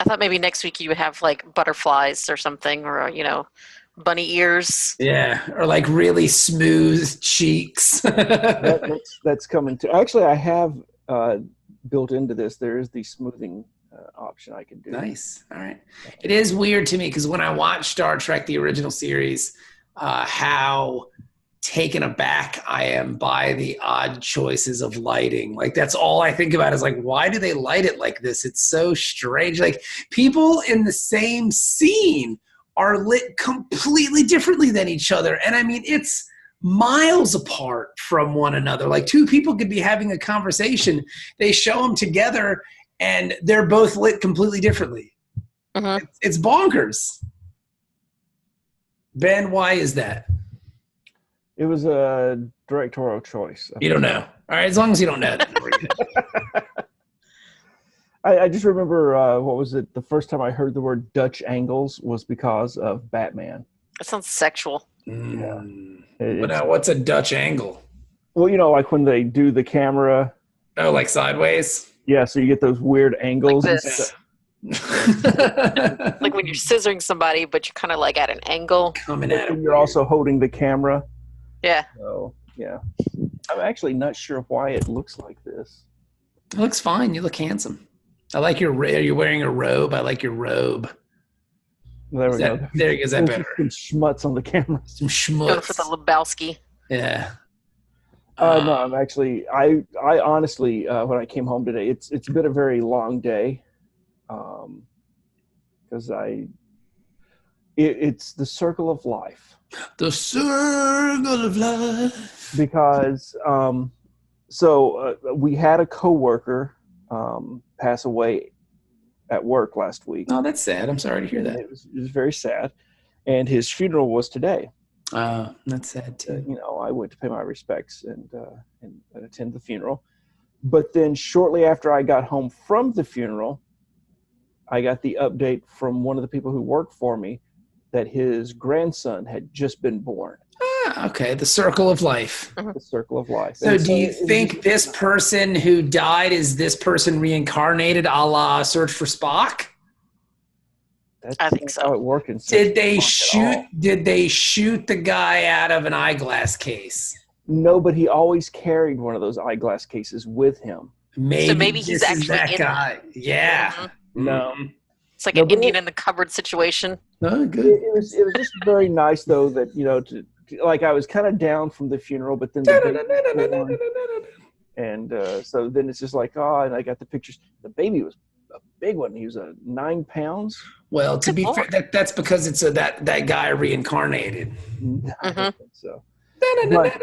I thought maybe next week you would have like butterflies or something, or bunny ears. Yeah, or like really smooth cheeks. That's coming to. Actually, I have built into this. There is the smoothing option I can do. Nice. All right. It is weird to me because when I watch Star Trek, the original series, how taken aback I am by the odd choices of lighting. Like that's all I think about is like, why do they light it like this? It's so strange. Like people in the same scene are lit completely differently than each other. And I mean, it's miles apart from one another. Like two people could be having a conversation. They show them together and they're both lit completely differently. Mm-hmm. It's bonkers. Ben, why is that? It was a directorial choice. You don't know. All right, as long as you don't know. I just remember, what was it? The first time I heard the word Dutch angles was because of Batman. That sounds sexual. Yeah. But now, what's a Dutch angle? Well, like when they do the camera. Oh, like sideways? Yeah, so you get those weird angles. Like this. Like when you're scissoring somebody, but you're kind of like at an angle. Coming at it. And you're also holding the camera. Yeah. So, yeah. I'm actually not sure why it looks like this. It looks fine. You look handsome. I like your. Are you wearing a robe? I like your robe. There we go. There is that better. Some schmutz on the camera. Some schmutz. Go for the Lebowski. Yeah. No, I'm actually. I honestly, when I came home today, it's been a very long day, because it's the circle of life. The circle of life. Because we had a coworker pass away at work last week. Oh, that's sad. I'm sorry to hear that. It was very sad, and his funeral was today. That's sad too. I went to pay my respects and attend the funeral. But then shortly after I got home from the funeral, I got the update from one of the people who worked for me that his grandson had just been born. Okay. The circle of life. The circle of life. So do you think this person who died is this person reincarnated a la Search for Spock? I think so. How it worked. Did they shoot the guy out of an eyeglass case? No, but he always carried one of those eyeglass cases with him. Maybe he's actually that guy. Yeah. Mm-hmm. No. It's like an Indian in the cupboard situation. Oh, good. It was just very nice though that like I was kind of down from the funeral, but then so then it's just like, and I got the pictures. The baby was a big one. He was 9 pounds. Well, to be fair, that's because it's that guy reincarnated. Mm-hmm. So. But,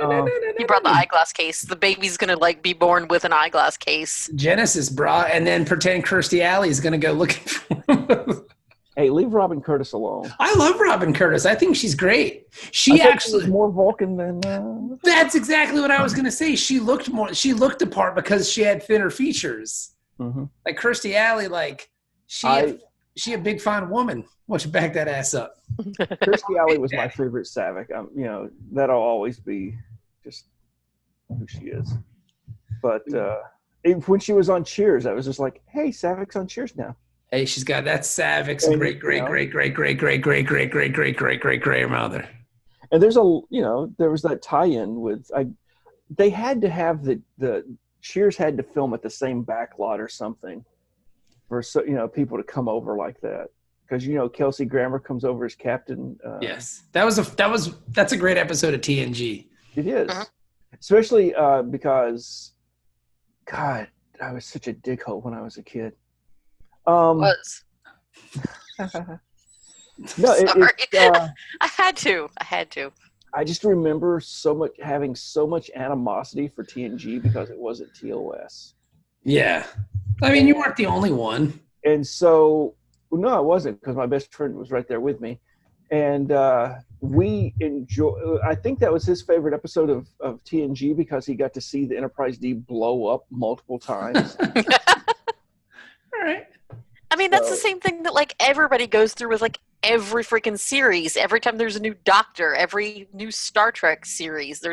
he brought the eyeglass case. The baby's gonna be born with an eyeglass case. Genesis brought, and then pretend Kirstie Alley is gonna go looking for him. Hey, leave Robin Curtis alone. I love Robin Curtis. I think she's great. She actually was more Vulcan than. That's exactly what I was gonna say. She looked the part because she had thinner features. Mm-hmm. Like Kirstie Alley, she a big fine woman. Why don't you back that ass up? Kirstie Alley was my favorite Savick. That'll always be just who she is. But when she was on Cheers, I was just like, "Hey, Savick's on Cheers now." Hey, she's got that Savick's great grandmother. And there's there was that tie-in with they had to have the Cheers had to film at the same backlot or something for people to come over like that. Because Kelsey Grammer comes over as captain. Yes, that's a great episode of TNG. It is, especially because, God, I was such a dickhole when I was a kid. Was. No, I had to. I just remember having so much animosity for TNG because it wasn't TOS. Yeah, I mean, you weren't the only one. And so. Well, no, I wasn't, because my best friend was right there with me. And we enjoy. I think that was his favorite episode of TNG because he got to see the Enterprise D blow up multiple times. All right. I mean, that's the same thing that everybody goes through with every freaking series. Every time there's a new Doctor, every new Star Trek series,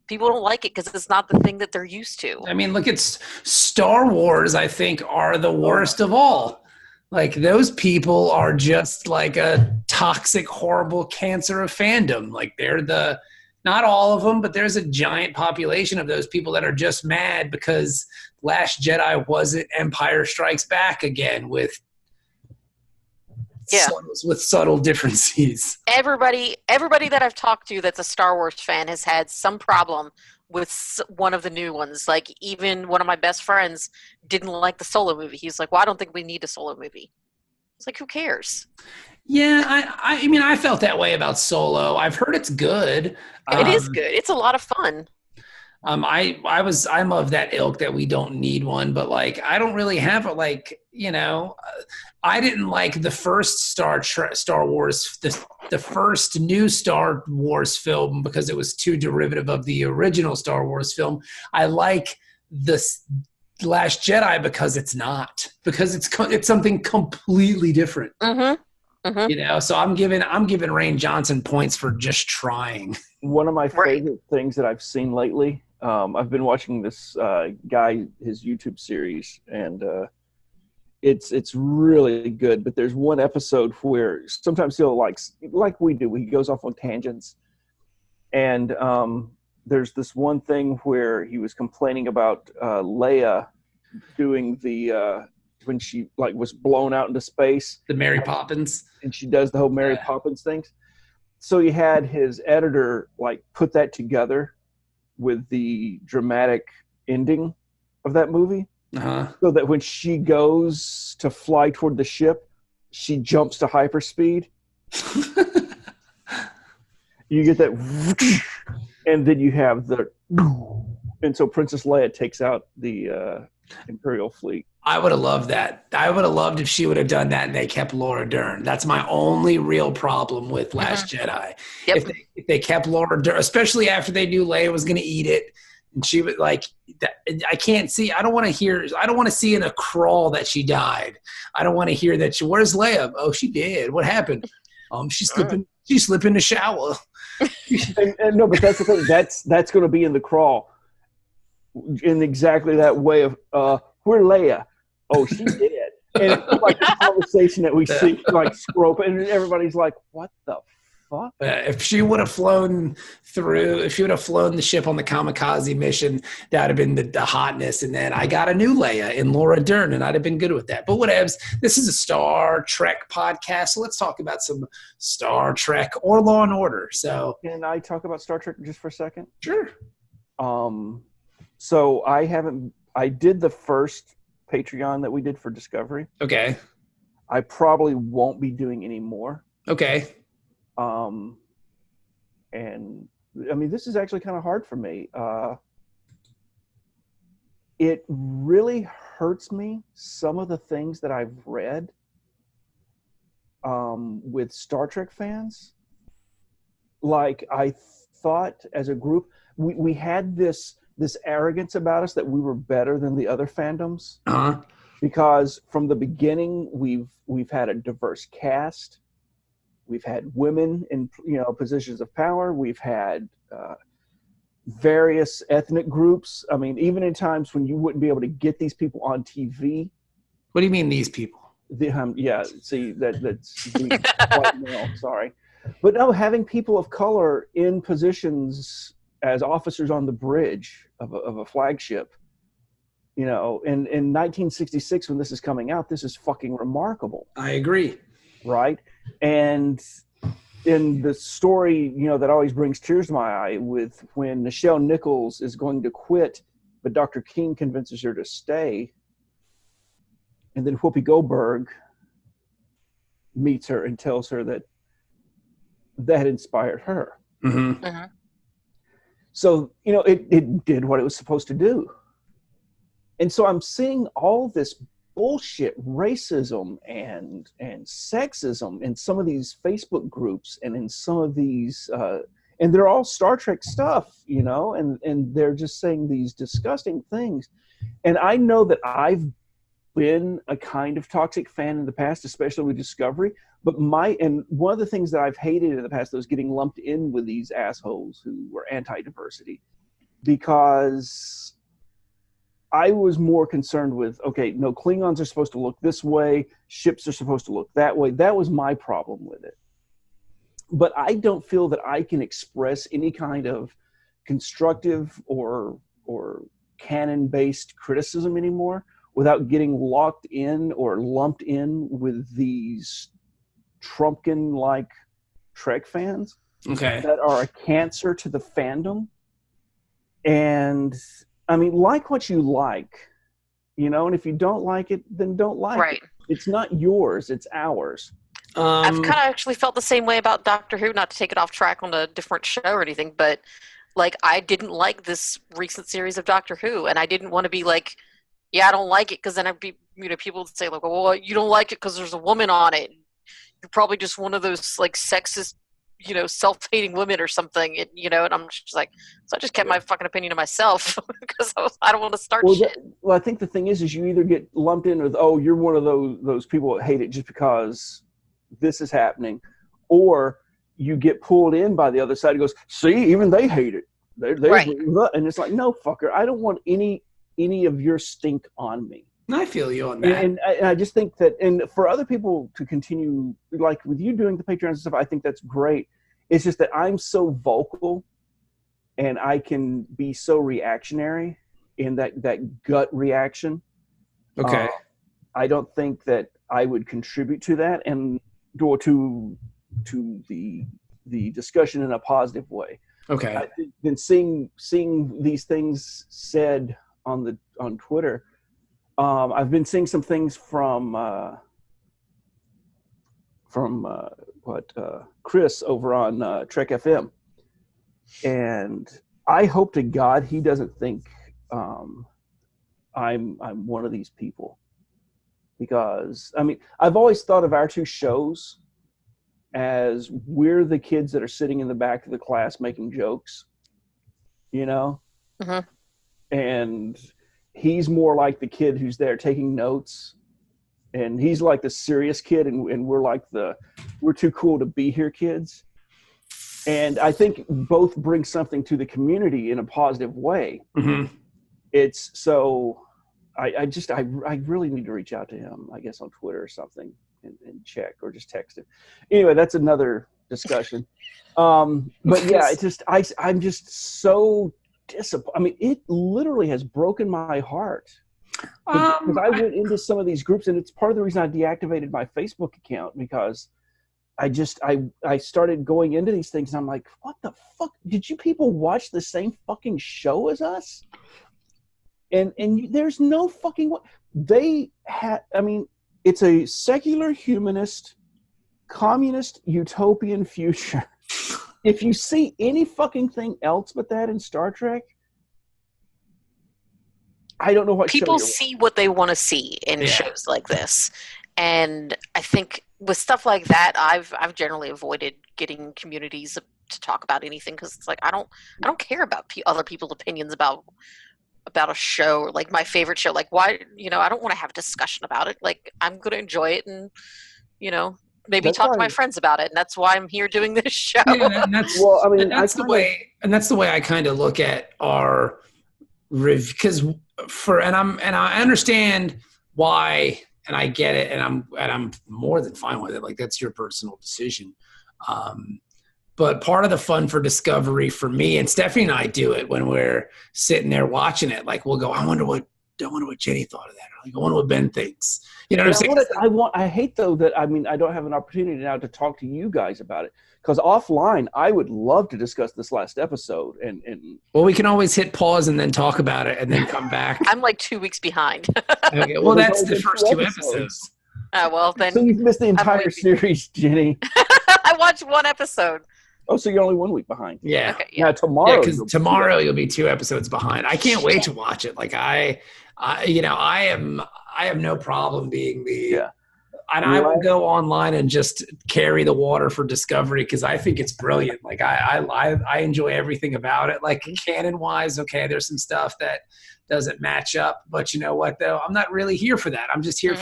people don't like it because it's not the thing that they're used to. I mean, look at Star Wars. I think are the worst of all. Like, those people are just like a toxic, horrible cancer of fandom. Like, not all of them, but there's a giant population of those people that are just mad because Last Jedi wasn't Empire Strikes Back again with Yeah. subtle differences. Everybody that I've talked to that's a Star Wars fan has had some problem with one of the new ones. Like, even one of my best friends didn't like the Solo movie. He's like, well, I don't think we need a Solo movie. It's like, who cares? Yeah, I mean, I felt that way about Solo. I've heard it's good. It is good. It's a lot of fun. I'm of that ilk that we don't need one, but like, I don't really have it. Like, I didn't like the first Star Wars, the first new Star Wars film because it was too derivative of the original Star Wars film. I like this Last Jedi because it's not, because it's something completely different. Mm-hmm. Mm-hmm. So I'm giving Rian Johnson points for just trying. One of my favorite things that I've seen lately, I've been watching this guy, his YouTube series, and it's really good. But there's one episode where sometimes he'll like we do, he goes off on tangents, and there's this one thing where he was complaining about Leia doing the when she like was blown out into space, the Mary Poppins, and she does the whole Mary Poppins things. So he had his editor like put that together with the dramatic ending of that movie, so that when she goes to fly toward the ship, she jumps to hyperspeed. You get that, and then you have the, and so Princess Leia takes out the Imperial fleet. I would have loved that. I would have loved if she would have done that and they kept Laura Dern. That's my only real problem with Last Jedi. Yep. If they kept Laura Dern, especially after they knew Leia was going to eat it, and she was like, I can't see. I don't want to see in a crawl that she died. I don't want to hear that. Where's Leia? Oh, she did. What happened? She slipped in the shower. and no, but that's the thing. That's going to be in the crawl in exactly that way of where Leia. Oh, she did. And it's like the conversation that we see, like, scrope, and everybody's like, what the fuck? If she would have flown the ship on the kamikaze mission, that would have been the hotness. And then I got a new Leia in Laura Dern, and I'd have been good with that. But whatevs, this is a Star Trek podcast, so let's talk about some Star Trek or Law and Order. So, can I talk about Star Trek just for a second? Sure. So I did the first Patreon that we did for Discovery. Okay. I probably won't be doing any more. Okay. And I mean, this is actually kind of hard for me. It really hurts me, some of the things that I've read with Star Trek fans. Like, I thought as a group, we had this arrogance about us that we were better than the other fandoms, because from the beginning we've had a diverse cast, we've had women in positions of power, we've had various ethnic groups. I mean, even in times when you wouldn't be able to get these people on TV. What do you mean these people? See that's the white male. Sorry, but no, having people of color in positions as officers on the bridge of a flagship, in 1966, when this is coming out, this is fucking remarkable. I agree. Right? And in the story, that always brings tears to my eye, with when Nichelle Nichols is going to quit, but Dr. King convinces her to stay, and then Whoopi Goldberg meets her and tells her that inspired her. Mm-hmm. Mm-hmm. So, it did what it was supposed to do. And so I'm seeing all this bullshit racism and sexism in some of these Facebook groups and in some of these, and they're all Star Trek stuff, and they're just saying these disgusting things. And I know that I've been a kind of toxic fan in the past, especially with Discovery. But one of the things that I've hated in the past was getting lumped in with these assholes who were anti-diversity, because I was more concerned with, okay, no, Klingons are supposed to look this way, ships are supposed to look that way. That was my problem with it. But I don't feel that I can express any kind of constructive or canon-based criticism anymore without getting locked in or lumped in with these Trumpkin-like Trek fans that are a cancer to the fandom. And I mean, like what you like, you know, and if you don't like it, then don't like it. It's not yours, it's ours. I've kind of actually felt the same way about Doctor Who, not to take it off track on a different show or anything, but like I didn't like this recent series of Doctor Who, and I didn't want to be like, yeah, I don't like it, because then I'd be, you know, people would say like, well, you don't like it because there's a woman on it. You're probably just one of those like sexist, you know, self-hating women or something, and, you know, and I'm just like, so I just kept my fucking opinion to myself because I don't want to start shit. Well, I think the thing is you either get lumped in with, oh, you're one of those people that hate it just because this is happening, or you get pulled in by the other side and goes, see, even they hate it. They and it's like, no, fucker, I don't want any of your stink on me. I feel you on that. And I just think that, and for other people to continue, like with you doing the Patreons and stuff, I think that's great. It's just that I'm so vocal and I can be so reactionary in that gut reaction. Okay. I don't think that I would contribute to that and to the discussion in a positive way. Okay. I think then seeing these things said on Twitter, I've been seeing some things from Chris over on Trek FM, and I hope to God he doesn't think I'm one of these people, because I mean I've always thought of our two shows as we're the kids that are sitting in the back of the class making jokes, you know, and he's more like the kid who's there taking notes, and he's like the serious kid, and we're like we're too cool to be here kids. And I think both bring something to the community in a positive way. It's so I really need to reach out to him, I guess on Twitter or something, and check, or just text him. Anyway, that's another discussion. But yeah, I'm just so disappointed. I mean, it literally has broken my heart. Because I went into some of these groups, and it's part of the reason I deactivated my Facebook account, because I started going into these things, and I'm like, what the fuck? Did you people watch the same fucking show as us? And there's no fucking way. They had, I mean, it's a secular, humanist, communist, utopian future. If you see any fucking thing else but that in Star Trek, I don't know what people see what they want to see in shows like this. And I think with stuff like that, I've generally avoided getting communities to talk about anything, because it's like I don't care about other people's opinions about a show, or like my favorite show. Like, why, you know, I don't want to have a discussion about it. Like, I'm going to enjoy it, and, you know, maybe talk to my friends about it, and that's why I'm here doing this show. Yeah, that's the way I kind of look at our because I understand why, and I get it, and I'm more than fine with it. Like, that's your personal decision. But part of the fun for Discovery for me, and Stephanie and I do it when we're sitting there watching it. Like, we'll go, I wonder what Jenny thought of that. Or like, I wonder what Ben thinks. You know what I'm saying? I hate though that, I mean, I don't have an opportunity now to talk to you guys about it, because offline I would love to discuss this last episode. And well, we can always hit pause and then talk about it and then come back. I'm like 2 weeks behind. Okay, well, that's the first 2 episodes. Well, then. So you've missed the entire series, Jenny. I watched 1 episode. Oh, so you're only 1 week behind. Yeah. Okay, yeah. Now tomorrow. Because tomorrow you'll be 2 episodes behind. I can't wait to watch it. Like I have no problem being and I will go online and just carry the water for Discovery, because I think it's brilliant. Like I enjoy everything about it. Like canon wise, okay, there's some stuff that doesn't match up, but you know what though? I'm not really here for that. I'm just here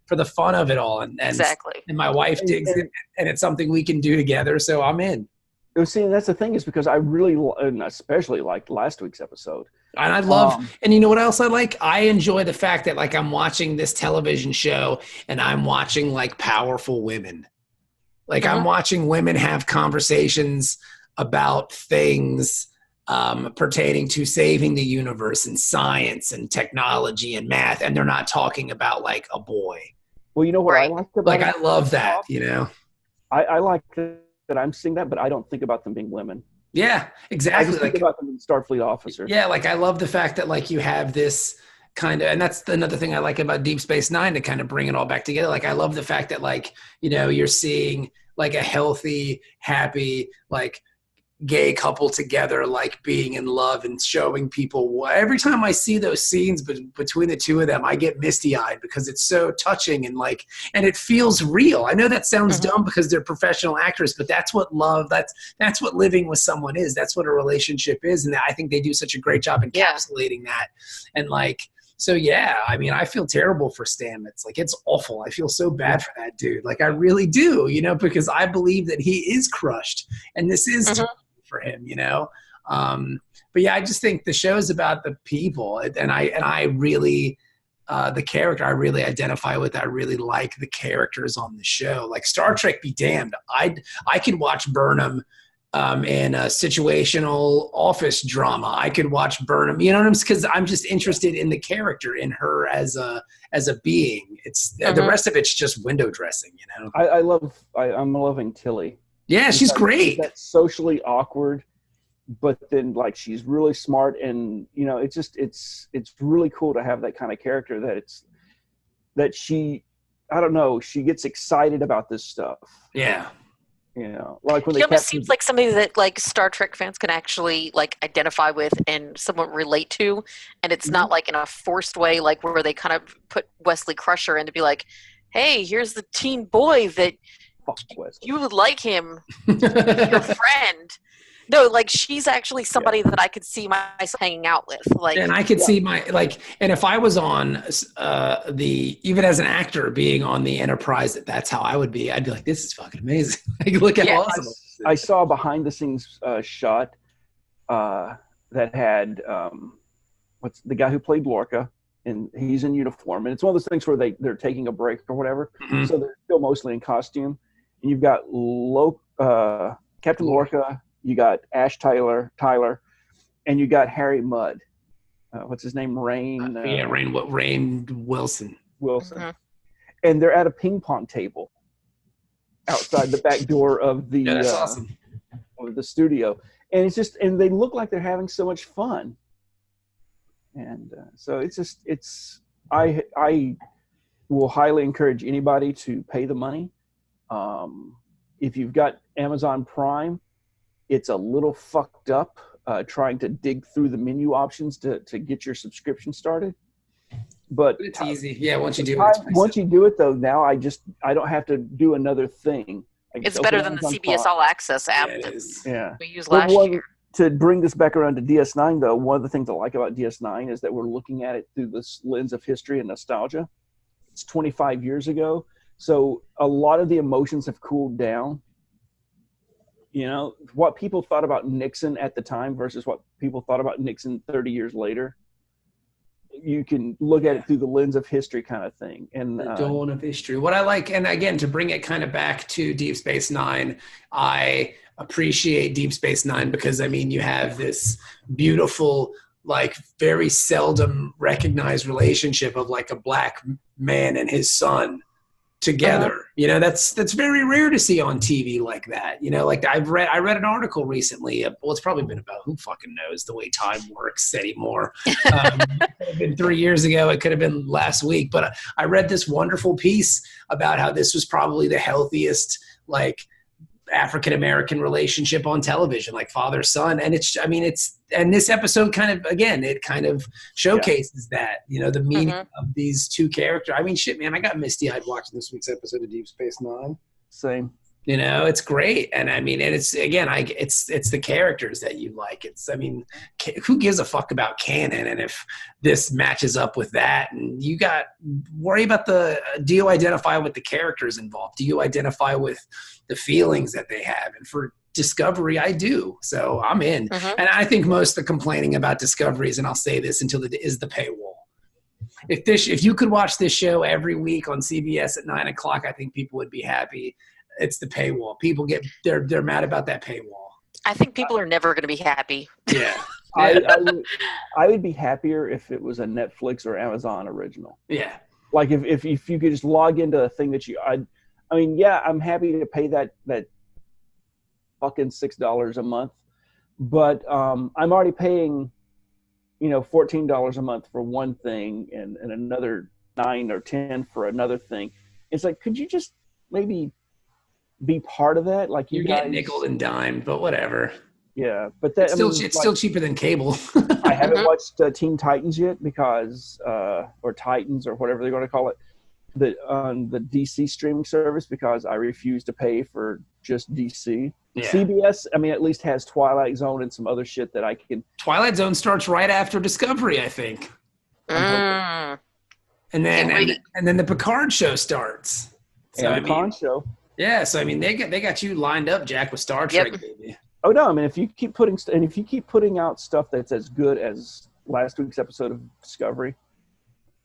for the fun of it all. And exactly. And my wife digs it, and it's something we can do together. So I'm in. See, that's the thing, is because I really, and especially like last week's episode, And I love, Um, and you know what else I like? I enjoy the fact that like I'm watching this television show and I'm watching like powerful women. Like I'm Mhm. watching women have conversations about things pertaining to saving the universe and science and technology and math, and they're not talking about like a boy. well, you know what I Right. liked about Like it? I love that, you know? I like that I'm seeing that, but I don't think about them being women. Yeah, I exactly. just think Like about them being Starfleet officers. yeah, like I love the fact that like you have this kind of, and that's another thing I like about Deep Space Nine to kind of bring it all back together. Like I love the fact that like, you know, you're seeing like a healthy, happy, like gay couple together, like being in love and showing people. Every time I see those scenes between the two of them, I get misty eyed because it's so touching and like, and it feels real. I know that sounds Mhm. dumb because they're professional actors, but that's what love, that's what living with someone is. That's what a relationship is. And I think they do such a great job Yeah. encapsulating that. And like, so yeah, I mean, I feel terrible for Stamets. Like it's awful. I feel so bad for that dude. Like I really do, you know, because I believe that he is crushed and this is Mhm. for him, you know. But yeah, I just think the show is about the people, and I really the character I really identify with. I really like the characters on the show. Like Star Trek, be damned. I could watch Burnham in a situational office drama. I could watch Burnham. You know what I'm saying? Because I'm just interested in the character, in her as a being. It's the Mhm. rest of it's just window dressing, you know. I'm loving Tilly. Yeah, she's Because she's great. that socially awkward, but then like she's really smart, and you know, it's really cool to have that kind of character that she, I don't know, she gets excited about this stuff. Yeah. You know, like when they She almost captured. seems like somebody that like Star Trek fans can actually like identify with and somewhat relate to, and it's Mhm. not like in a forced way, like where they kind of put Wesley Crusher in to be like, "Hey, here's the teen boy that Fuck Wesley. you would like him, your friend." No, like she's actually somebody that I could see myself hanging out with. Like, And I could Yeah. see my like, and if I was on the even as an actor being on the Enterprise, that's how I would be. I'd be like, this is fucking amazing. Like, look how yeah, awesome this I is. saw a behind the scenes shot that had what's the guy who played Lorca, and he's in uniform, and it's one of those things where they're taking a break or whatever, Mhm. so they're still mostly in costume. And you've got Captain Lorca, you got Ash Tyler, and you got Harry Mudd. What's his name? Yeah, Rain Wilson. Wilson. mhm. And they're at a ping pong table outside the back door of the Yeah, that's awesome. of the studio, and and they look like they're having so much fun. And so I will highly encourage anybody to pay the money. If you've got Amazon Prime, it's a little fucked up trying to dig through the menu options to get your subscription started. But It's easy. Yeah, once you do it, it's pretty once simple. you do it though, now I don't have to do another thing. I just It's open better than the Amazon CBS Prime. All Access app Yeah, it that is. Yeah. we used But last year. to bring this back around to DS9 though, one of the things I like about DS9 is that we're looking at it through this lens of history and nostalgia. It's 25 years ago, so a lot of the emotions have cooled down. You know, what people thought about Nixon at the time versus what people thought about Nixon 30 years later. You can look at it through the lens of history kind of thing. And The dawn of history. What I like, and again, to bring it kind of back to Deep Space Nine, I appreciate Deep Space Nine because, I mean, you have this beautiful, like, very seldom recognized relationship of like a black man and his son together. You know, that's very rare to see on TV like that. You know, like I read an article recently. Well, it's probably been about, who fucking knows the way time works anymore. It could have been 3 years ago. It could have been last week. But I read this wonderful piece about how this was probably the healthiest, like, African-American relationship on television, like father-son. And and this episode kind of, again, it kind of showcases that, you know, the meaning of these two characters. I mean, shit, man, I got misty-eyed watching this week's episode of Deep Space Nine. same. You know, it's great. And I mean, and it's, again, it's the characters that you like. It's, I mean, who gives a fuck about canon? And if this matches up with that, and you got worry about do you identify with the characters involved? Do you identify with the feelings that they have? And for Discovery, I do. So I'm in. Mhm. And I think most of the complaining about Discoveries, and I'll say this until it is the paywall. If you could watch this show every week on CBS at 9 o'clock, I think people would be happy. It's the paywall. People they're mad about that paywall. I think people are never going to be happy. Yeah. I would be happier if it was a Netflix or Amazon original. Yeah. Like if you could just log into a thing that I mean, yeah, I'm happy to pay that fucking $6 a month, but I'm already paying, $14 a month for one thing and another 9 or 10 for another thing. It's like, could you just maybe be part of that? Like You're getting nickel and dimed, but whatever. Yeah, but that it's still cheaper than cable. I haven't watched Teen Titans yet because, or Titans or whatever they're going to call it, on the DC streaming service because I refuse to pay for just DC. Yeah. CBS, I mean, at least has Twilight Zone and some other shit that I can. Twilight Zone starts right after Discovery, I think. And then the Picard show starts. So, and the Picard show. Yeah, so I mean, they got you lined up, Jack, with Star Trek, baby. Oh no, I mean, if you keep putting out stuff that's as good as last week's episode of Discovery,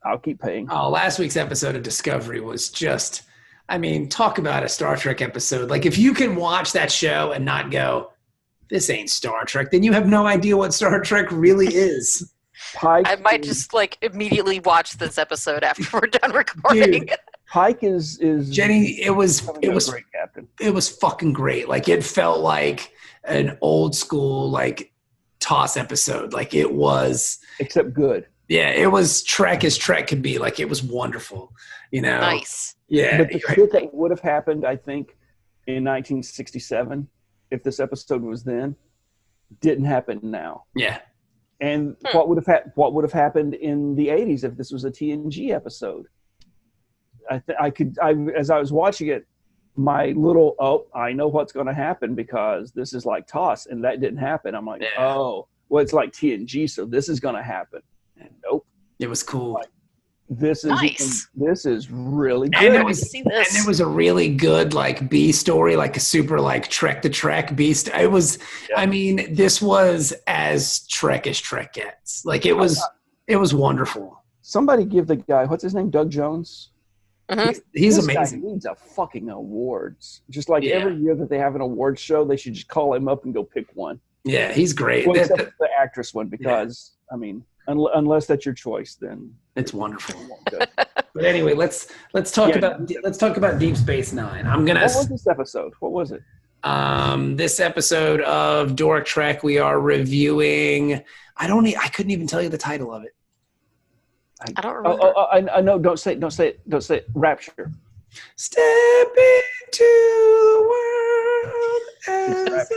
I'll keep paying. Oh, last week's episode of Discovery was just, I mean, talk about a Star Trek episode. Like, if you can watch that show and not go, this ain't Star Trek, then you have no idea what Star Trek really is. Pike, I might just immediately watch this episode after we're done recording. Dude, Pike is Jenny. It was great captain. It was fucking great. Like, it felt like an old school TOS episode. Like, it was, except good. Yeah, it was Trek as Trek could be. Like, it was wonderful. Nice. Yeah, but the shit that would have happened, I think, in 1967, if this episode was then, didn't happen now. Yeah. And what would have happened in the 80s if this was a TNG episode? As I was watching it, my little, I know what's going to happen because this is like TOS, and that didn't happen. I'm like, well, it's like TNG, so this is going to happen. And nope. It was cool. Like, this is nice. This is really good. And there was a really good B story, like a super Trek to Trek beast. It was, I mean, this was as Trek gets. Like, it was wonderful. Somebody give the guy, what's his name, Doug Jones. Mm-hmm. He's this amazing. Guy needs a fucking awards. Just like every year that they have an awards show, they should just call him up and go pick one. Yeah, he's great. Well, except for the actress one, because I mean, unless that's your choice, then it's wonderful. But anyway, let's talk about Deep Space Nine. What was this episode? What was it? This episode of Dork Trek, we are reviewing. I couldn't even tell you the title of it. I don't remember. I know. Don't say it. Rapture. Step into the world as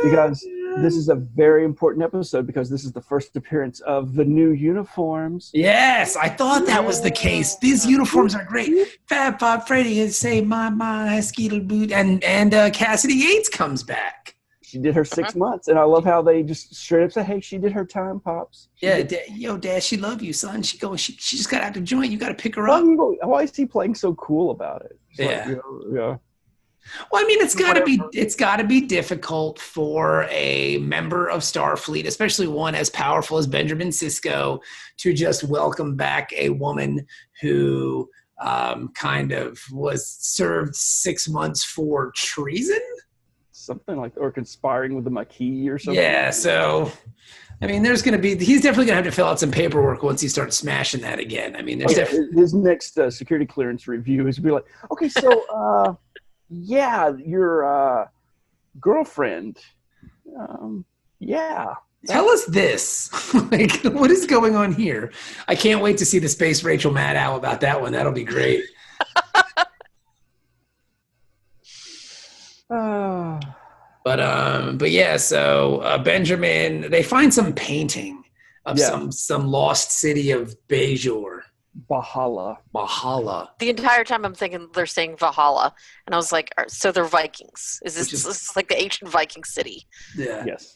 because this is a very important episode because this is the first appearance of the new uniforms. Yes, I thought that was the case. These uniforms are great. Fab Bob Freddy is say my skeetle boot, and Cassidy Yates comes back. She did her 6 months, and I love how they just straight up say, "Hey, she did her time, pops." Dad, she love you, son. She just got out the joint. You got to pick her up. Why is he playing so cool about it? Yeah. Well, I mean, it's got to be difficult for a member of Starfleet, especially one as powerful as Benjamin Sisko, to just welcome back a woman who kind of was served 6 months for treason. Something like, or conspiring with the Maquis or something. Yeah, so I mean, he's definitely gonna have to fill out some paperwork once he starts smashing that again. I mean, his next security clearance review is be like, okay, so your girlfriend, Tell us this. What is going on here? I can't wait to see the Space Rachel Maddow about that one. That'll be great. But yeah, so Benjamin, they find some painting of some lost city of Bajor. Valhalla. The entire time I'm thinking they're saying Valhalla, and I was like, so they're Vikings. This is like the ancient Viking city? Yeah. Yes.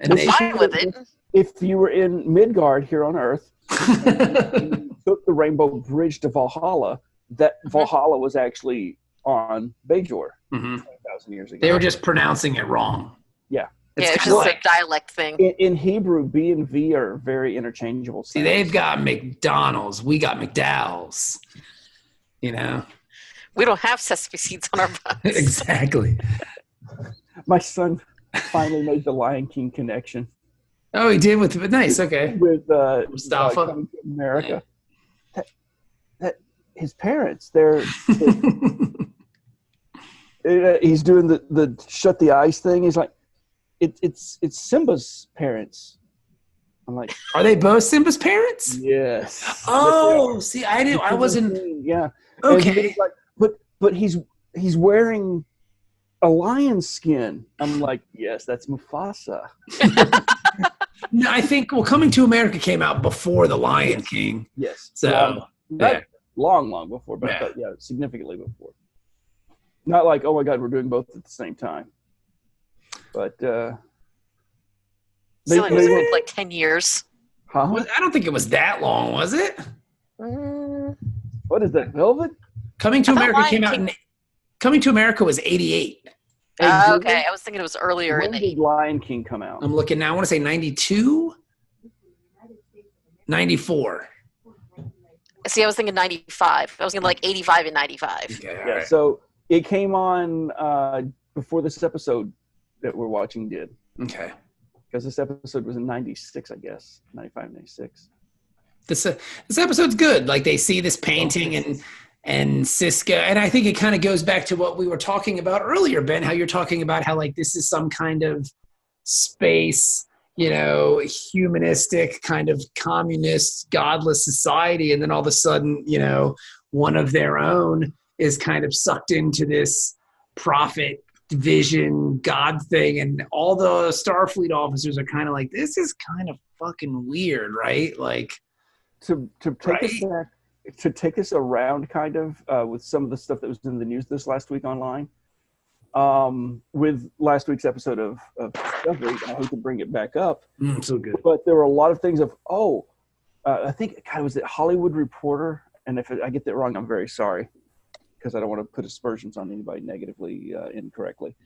And I'm fine with it. If you were in Midgard here on Earth, and you took the Rainbow Bridge to Valhalla, that Valhalla was actually on Bajor. Mm-hmm. 10,000 years ago. They were just pronouncing it wrong. Yeah. It's kinda just a dialect thing. In Hebrew, B and V are very interchangeable sounds. See, they've got McDonald's. We got McDowell's. You know? We don't have sesame seeds on our buns. Exactly. My son finally made the Lion King connection. Oh, he did with nice. Okay. With Mustafa? Coming to America. Yeah. That his parents, he's doing the shut the eyes thing. He's like, it's Simba's parents. I'm like, are they both Simba's parents? yes. Oh, see, I wasn't. Yeah. Okay. Like, but he's wearing a lion skin. I'm like, yes, that's Mufasa. No, I think Coming to America came out before The Lion King. Yes. So long before, but significantly before. Not like, oh my God, we're doing both at the same time. But It was like 10 years. Huh? I don't think it was that long, was it? What is that, Velvet? Coming to America came out Coming to America was 88. Okay, I was thinking it was earlier. When did Lion King come out? I'm looking now. I want to say 92, 94. See, I was thinking 95. I was thinking like 85 and 95. Okay, Yeah, right. So it came on before this episode that we're watching did. Okay. Because this episode was in 96, I guess. 95, 96. This episode's good. Like they see this painting and Sisko, and I think it kind of goes back to what we were talking about earlier, Ben, how you're talking about how like this is some kind of space, humanistic kind of communist, godless society. And then all of a sudden, one of their own is kind of sucked into this prophet vision God thing. And all the Starfleet officers are kind of like, this is kind of fucking weird, right? Like to take us back, to take us around kind of with some of the stuff that was in the news this last week online, with last week's episode of Discovery, I hate to bring it back up. So good. But there were a lot of things of, I think, God, was it Hollywood Reporter? And if I get that wrong, I'm very sorry, because I don't want to put aspersions on anybody negatively, incorrectly.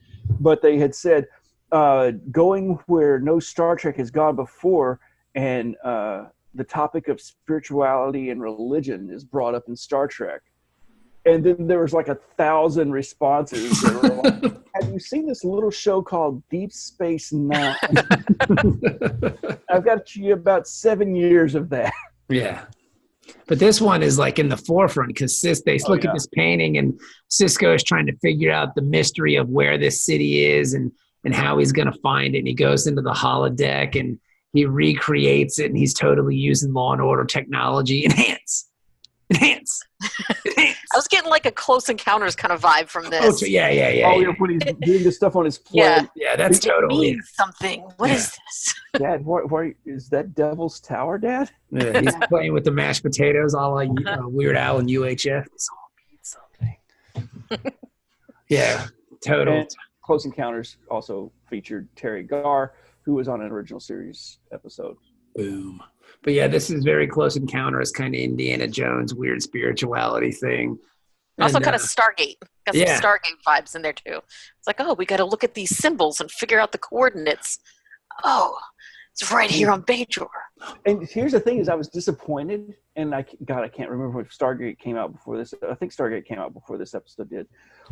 But they had said, going where no Star Trek has gone before, and the topic of spirituality and religion is brought up in Star Trek. And then there was like 1,000 responses that were like, have you seen this little show called Deep Space Nine? I've got you about 7 years of that. Yeah. But this one is like in the forefront because they look at this painting and Sisko is trying to figure out the mystery of where this city is and how he's going to find it. And he goes into the holodeck and he recreates it, and he's totally using Law and Order technology. Enhance. I was getting like a Close Encounters kind of vibe from this. Oh, yeah. Oh, yeah, when he's doing the stuff on his plate. Yeah, that's totally it. Means something. What is this? Dad, why is that Devil's Tower, Dad? Yeah, he's playing with the mashed potatoes, all like Weird Al and UHF. This all means something. Yeah, total. And Close Encounters also featured Terry Garr, who was on an original series episode. Boom. But yeah, this is very Close Encounters, kind of Indiana Jones, weird spirituality thing. Also kind of Stargate. Got some Stargate vibes in there too. It's like, we got to look at these symbols and figure out the coordinates. Oh, it's right here on Bajor. And here's the thing is I was disappointed, and I can't remember if Stargate came out before this. I think Stargate came out before this episode did.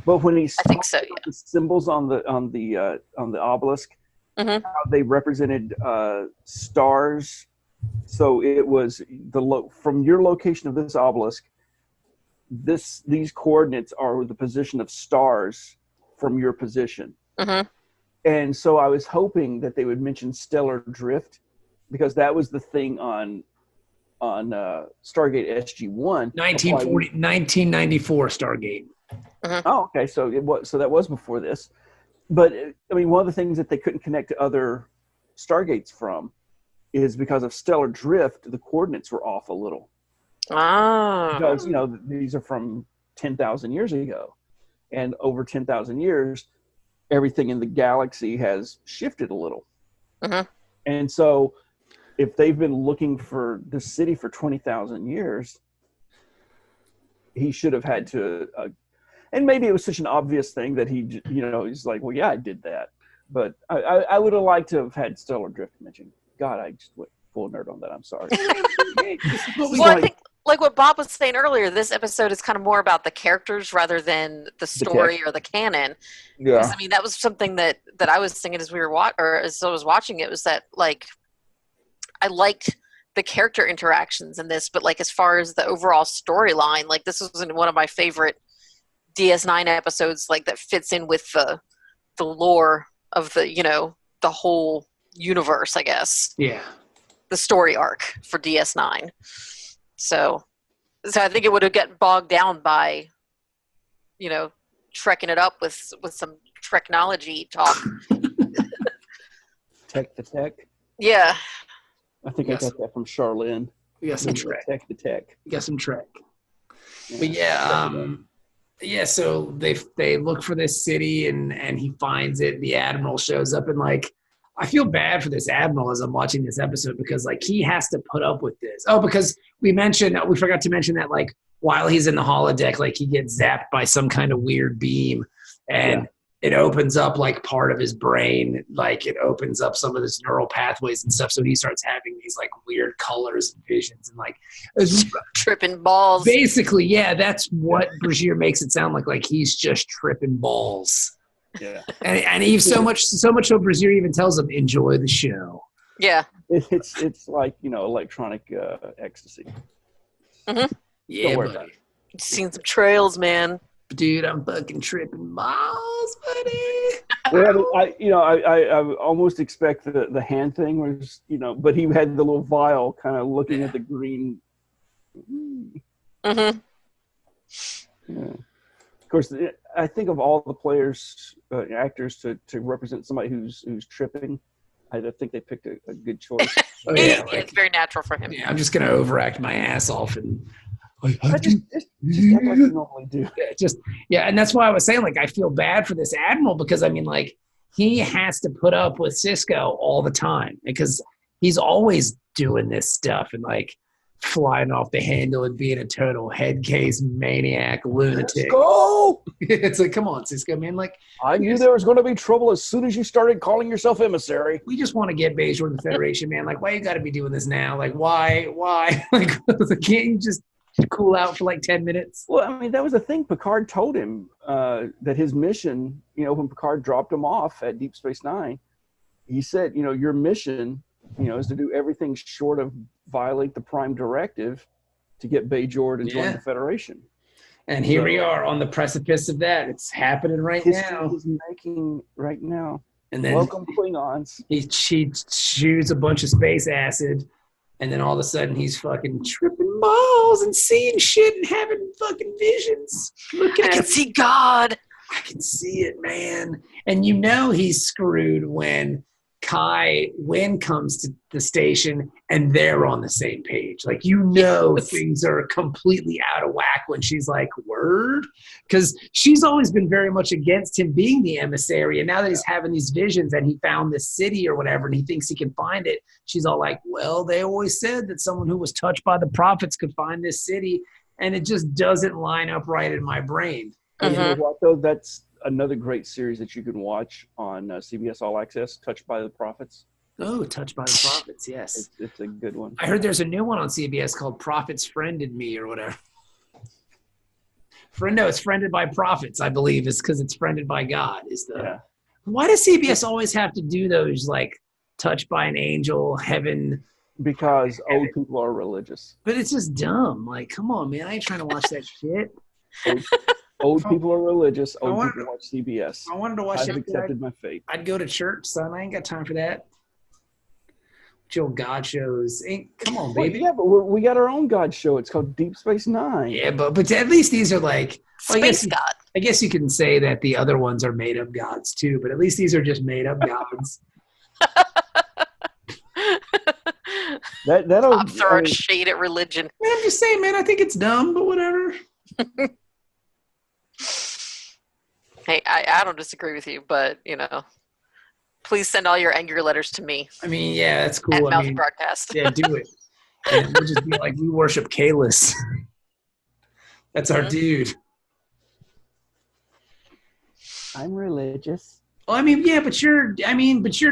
But when he saw the symbols on the obelisk, how they represented stars. So it was from your location of this obelisk, these coordinates are the position of stars from your position. And so I was hoping that they would mention stellar drift, because that was the thing on Stargate SG-1. 1994 Stargate. Oh, okay. So that was before this. But I mean, one of the things that they couldn't connect to other Stargates from is because of stellar drift, the coordinates were off a little. Because, these are from 10,000 years ago. And over 10,000 years, everything in the galaxy has shifted a little. And so if they've been looking for the city for 20,000 years, he should have had to and maybe it was such an obvious thing that he's like, well, yeah, I did that. But I would have liked to have had Stellar Drift mentioned. God, I just went full nerd on that. I'm sorry. Well, I think, like what Bob was saying earlier, this episode is kind of more about the characters rather than the story or the canon. Yeah. Because, I mean, that was something that I was thinking as as I was watching it, was that, like, I liked the character interactions in this, but, like, as far as the overall storyline, like, this was one of my favorite DS9 episodes, like, that fits in with the lore of the, the whole universe, I guess. Yeah. The story arc for DS9. So I think it would have gotten bogged down by, trekking it up with some technology talk. Tech the tech. Yeah. I think I got that from Charlene. We got some Trek. Tech the tech. We got some Trek. Yeah. But so they look for this city and he finds it. The admiral shows up and, like, I feel bad for this admiral as I'm watching this episode because, like, he has to put up with this. Oh, because we forgot to mention that, like, while he's in the holodeck, like, he gets zapped by some kind of weird beam and it opens up, like, part of his brain. Like, it opens up some of his neural pathways and stuff. So he starts having these, like, weird colors and visions and, like, tripping balls. Basically, yeah, that's what Bajir makes it sound like. Like, he's just tripping balls. Yeah, and he's so much so Brazil even tells him, enjoy the show. Yeah, it's like electronic ecstasy. Mm-hmm. Yeah, buddy. You've seen some trails, man. Dude, I'm fucking tripping balls, buddy. Well, I almost expect the hand thing was but he had the little vial kind of looking at the green. Mm-hmm. Yeah. Of course, I think of all the players, actors to represent somebody who's tripping, I think they picked a good choice. Oh, yeah, it's very natural for him. Yeah, I'm just gonna overact my ass off and just act like you normally do. And that's why I was saying, like, I feel bad for this admiral because, I mean, like, he has to put up with Sisko all the time because he's always doing this stuff and, like, flying off the handle and being a total head case maniac lunatic. Go! It's like, come on, Sisko, man. Like, I knew there was going to be trouble as soon as you started calling yourself emissary. We just want to get Bajor in the Federation, man. Like, why you got to be doing this now? Like, why? Like, can't you just cool out for like 10 minutes? Well, I mean, that was the thing. Picard told him that his mission, when Picard dropped him off at Deep Space Nine, he said, your mission, is to do everything short of violate the Prime Directive to get Bajor to join the Federation. And here we are on the precipice of that. It's happening right now. He's making right now. And then welcome Klingons. He chews a bunch of space acid, and then all of a sudden he's fucking tripping balls and seeing shit and having fucking visions. I can see God. I can see it, man. And he's screwed when Kai Wynn comes to the station and they're on the same page. Like, things are completely out of whack when she's like, word? Because she's always been very much against him being the emissary. And now that he's having these visions and he found this city or whatever and he thinks he can find it, she's all like, well, they always said that someone who was touched by the prophets could find this city. And it just doesn't line up right in my brain. You know what, though? That's another great series that you can watch on CBS All Access, Touched by the Prophets. Oh, Touched by the Prophets, yes. It's a good one. I heard there's a new one on CBS called Prophets Friended Me or whatever. It's Friended by Prophets, I believe, is because it's friended by God. Why does CBS always have to do those, like, Touched by an Angel, Heaven? Because old people are religious. But it's just dumb. Like, come on, man. I ain't trying to watch that shit. Old people are religious. Old people watch CBS. I wanted to watch it. I've accepted my fate. I'd go to church, son. I ain't got time for that. Your God shows. Come on, baby. Well, yeah, but we got our own God show. It's called Deep Space Nine. Yeah, but at least these are like Space God. I guess you can say that the other ones are made up gods too, but at least these are just made up gods. That'll I'm throwing shade at religion. Man, I'm just saying, man. I think it's dumb, but whatever. Hey, I don't disagree with you, but please send all your angry letters to me. I mean, yeah, that's cool. At Mouth Broadcast. Yeah, do it. And we'll just be like, we worship Kalis. That's our dude. I'm religious. Well, I mean, yeah, but you're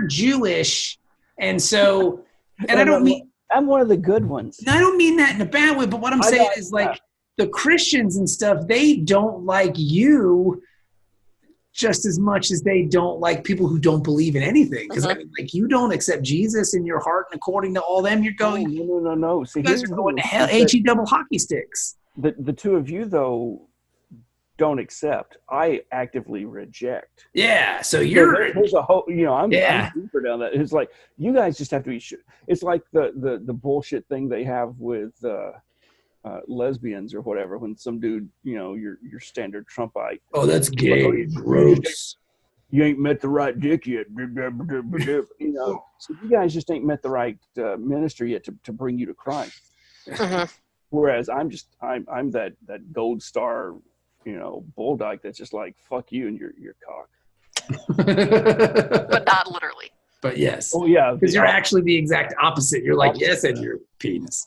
Jewish, and so, and I don't mean I'm one of the good ones. I don't mean that in a bad way, but what I'm saying is yeah. like the Christians and stuff, they don't like you just as much as they don't like people who don't believe in anything. Because I mean, like, you don't accept Jesus in your heart, and according to all them, you're going. No. See, you guys are going to hell. He double hockey sticks. The two of you though don't accept. I actively reject. Yeah. So you're. There's a whole. I'm deeper down that. It's like you guys just have to be. It's like the bullshit thing they have with. Lesbians or whatever, when some dude, your standard Trumpite. Oh, that's gay. Gross. You ain't met the right dick yet. So you guys just ain't met the right ministry yet to bring you to Christ. Whereas I'm that gold star, bulldog that's just like, fuck you and your cock. But not literally. But yes. Oh yeah. Because you're actually the exact opposite. You're like, yes, and your penis.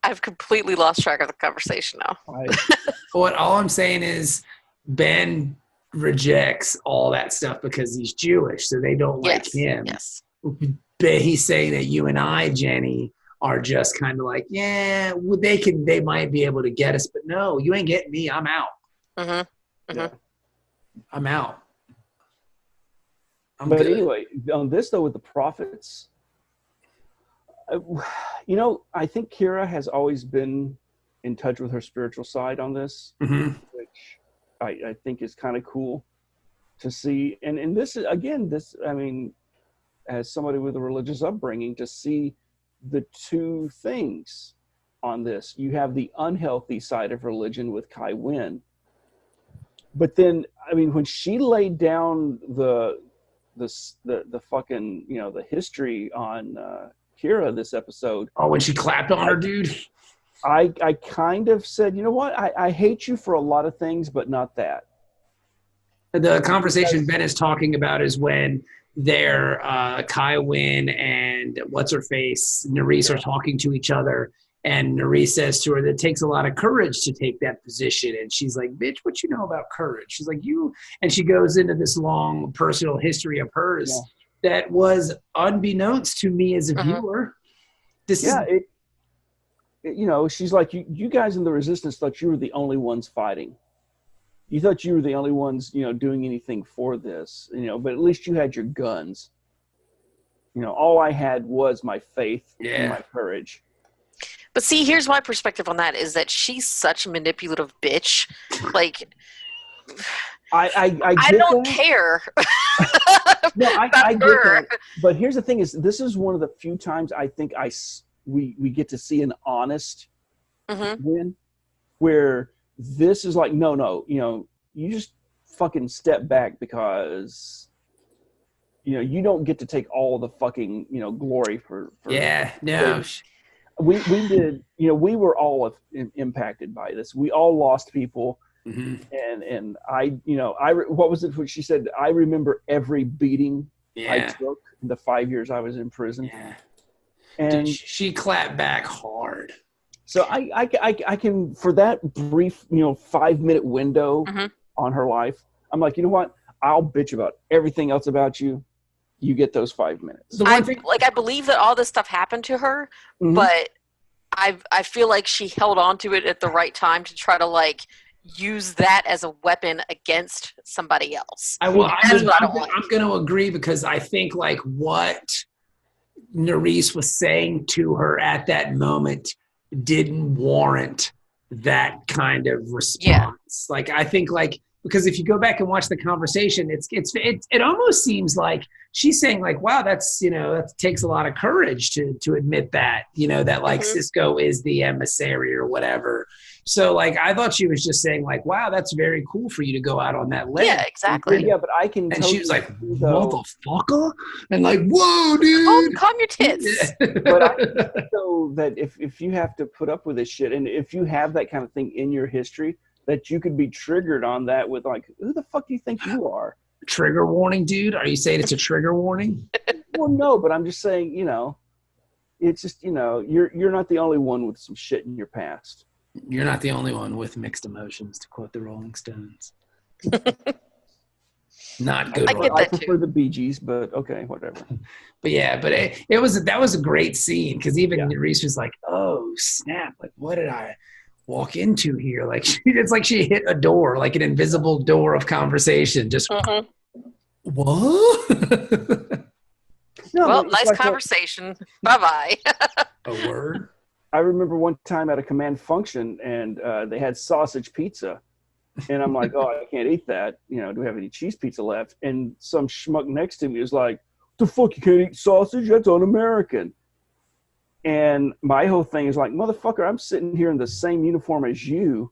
I've completely lost track of the conversation now. All I'm saying is Ben rejects all that stuff because he's Jewish, so they don't like him. Yes. But he's saying that you and I, Jenny, are just kind of like, yeah, well, they might be able to get us, but no, you ain't getting me. I'm out. Yeah. I'm out. But anyway, on this though, with the prophets, I think Kira has always been in touch with her spiritual side on this, which I think is kind of cool to see. And this is, again, I mean, as somebody with a religious upbringing, to see the two things on this. You have the unhealthy side of religion with Kai Wynn. But then, I mean, when she laid down the fucking, the history on Kira this episode. Oh, when she clapped on her, dude. I kind of said, you know what? I hate you for a lot of things, but not that. The conversation Ben is talking about is when they're Kai Wynn and what's her face, Nerys, are talking to each other, and Nerys says to her that it takes a lot of courage to take that position, and she's like, "Bitch, what you know about courage?" She's like, "You," and she goes into this long personal history of hers that was unbeknownst to me as a viewer. She's like, you guys in the resistance thought you were the only ones fighting. You thought you were the only ones, doing anything for this, but at least you had your guns. All I had was my faith and my courage. But see, here's my perspective on that, is that she's such a manipulative bitch. Like, I don't care. No, I get that. But here's the thing: this is one of the few times I think we get to see an honest win, where this is like, no, you just fucking step back, because you don't get to take all the fucking glory for no. We did, we were all impacted by this. We all lost people. And what was it when she said, I remember every beating I took in the 5 years I was in prison. And dude, she clapped back hard. So I can, for that brief 5-minute window on her life, I'm like, you know what, I'll bitch about everything else about you. You get those 5 minutes. I believe that all this stuff happened to her, but I feel like she held on to it at the right time to try to use that as a weapon against somebody else. I'm going to agree, because I think what Nerys was saying to her at that moment didn't warrant that kind of response. I think because if you go back and watch the conversation, it almost seems like she's saying wow, that's that takes a lot of courage to admit that that Sisko is the emissary or whatever. So I thought she was just saying wow, that's very cool for you to go out on that limb. Yeah, exactly. Yeah, but I can. And she was like, motherfucker, and whoa, dude, calm your tits. But I know that if you have to put up with this shit, and if you have that kind of thing in your history, that you could be triggered on that with who the fuck do you think you are? Trigger warning, dude. Are you saying it's a trigger warning? Well, no, but I'm just saying, it's just, you're not the only one with some shit in your past. You're not the only one with mixed emotions, to quote the Rolling Stones. Not good. I prefer the Bee Gees, but okay, whatever. But yeah, but that was a great scene because even Reese was like, "Oh snap! Like, what did I walk into here?" Like, it's like she hit a door, like an invisible door of conversation. Just what? No, well, nice conversation. Bye-bye. A word? I remember one time at a command function, and they had sausage pizza. And I'm like, oh, I can't eat that. Do we have any cheese pizza left? And some schmuck next to me was like, the fuck, you can't eat sausage? That's un-American. And my whole thing is like, motherfucker, I'm sitting here in the same uniform as you.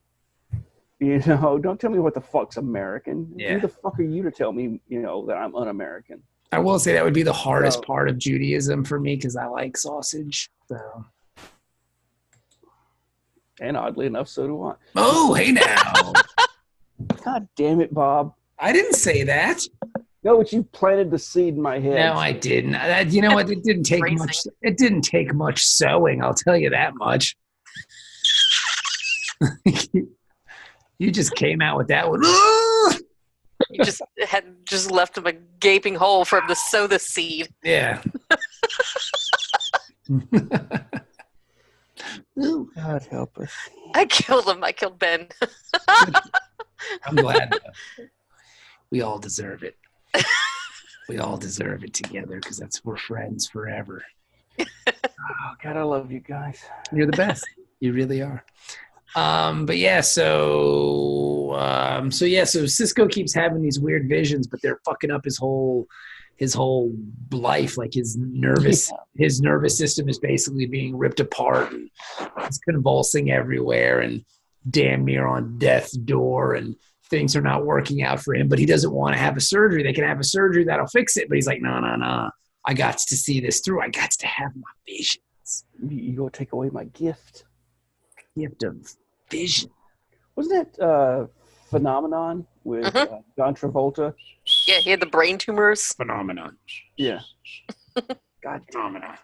Don't tell me what the fuck's American. Yeah. Who the fuck are you to tell me, that I'm un-American? I will say that would be the hardest part of Judaism for me because I like sausage. So. And oddly enough, so do I. Oh, hey now. God damn it, Bob. I didn't say that. No, but you planted the seed in my head. No, I didn't. You know what? It didn't take much. It didn't take much sewing. I'll tell you that much. You just came out with that one. You just left him a gaping hole for him to sow the seed. Yeah. God help us. I killed him. I killed Ben. I'm glad. We all deserve it. We all deserve it together because we're friends forever. Oh, God, I love you guys. You're the best. You really are. But yeah, so Sisko keeps having these weird visions, but they're fucking up his whole life. Like his nervous system is basically being ripped apart, and he's convulsing everywhere and damn near on death's door, and things are not working out for him. But he doesn't want to have a surgery. They can have a surgery that'll fix it, but he's like, no. I got to see this through. I got to have my visions. You go take away my gift. Gift of vision. Wasn't that Phenomenon with John Travolta? Yeah, he had the brain tumors. Phenomenon. Yeah. God, Phenomenon.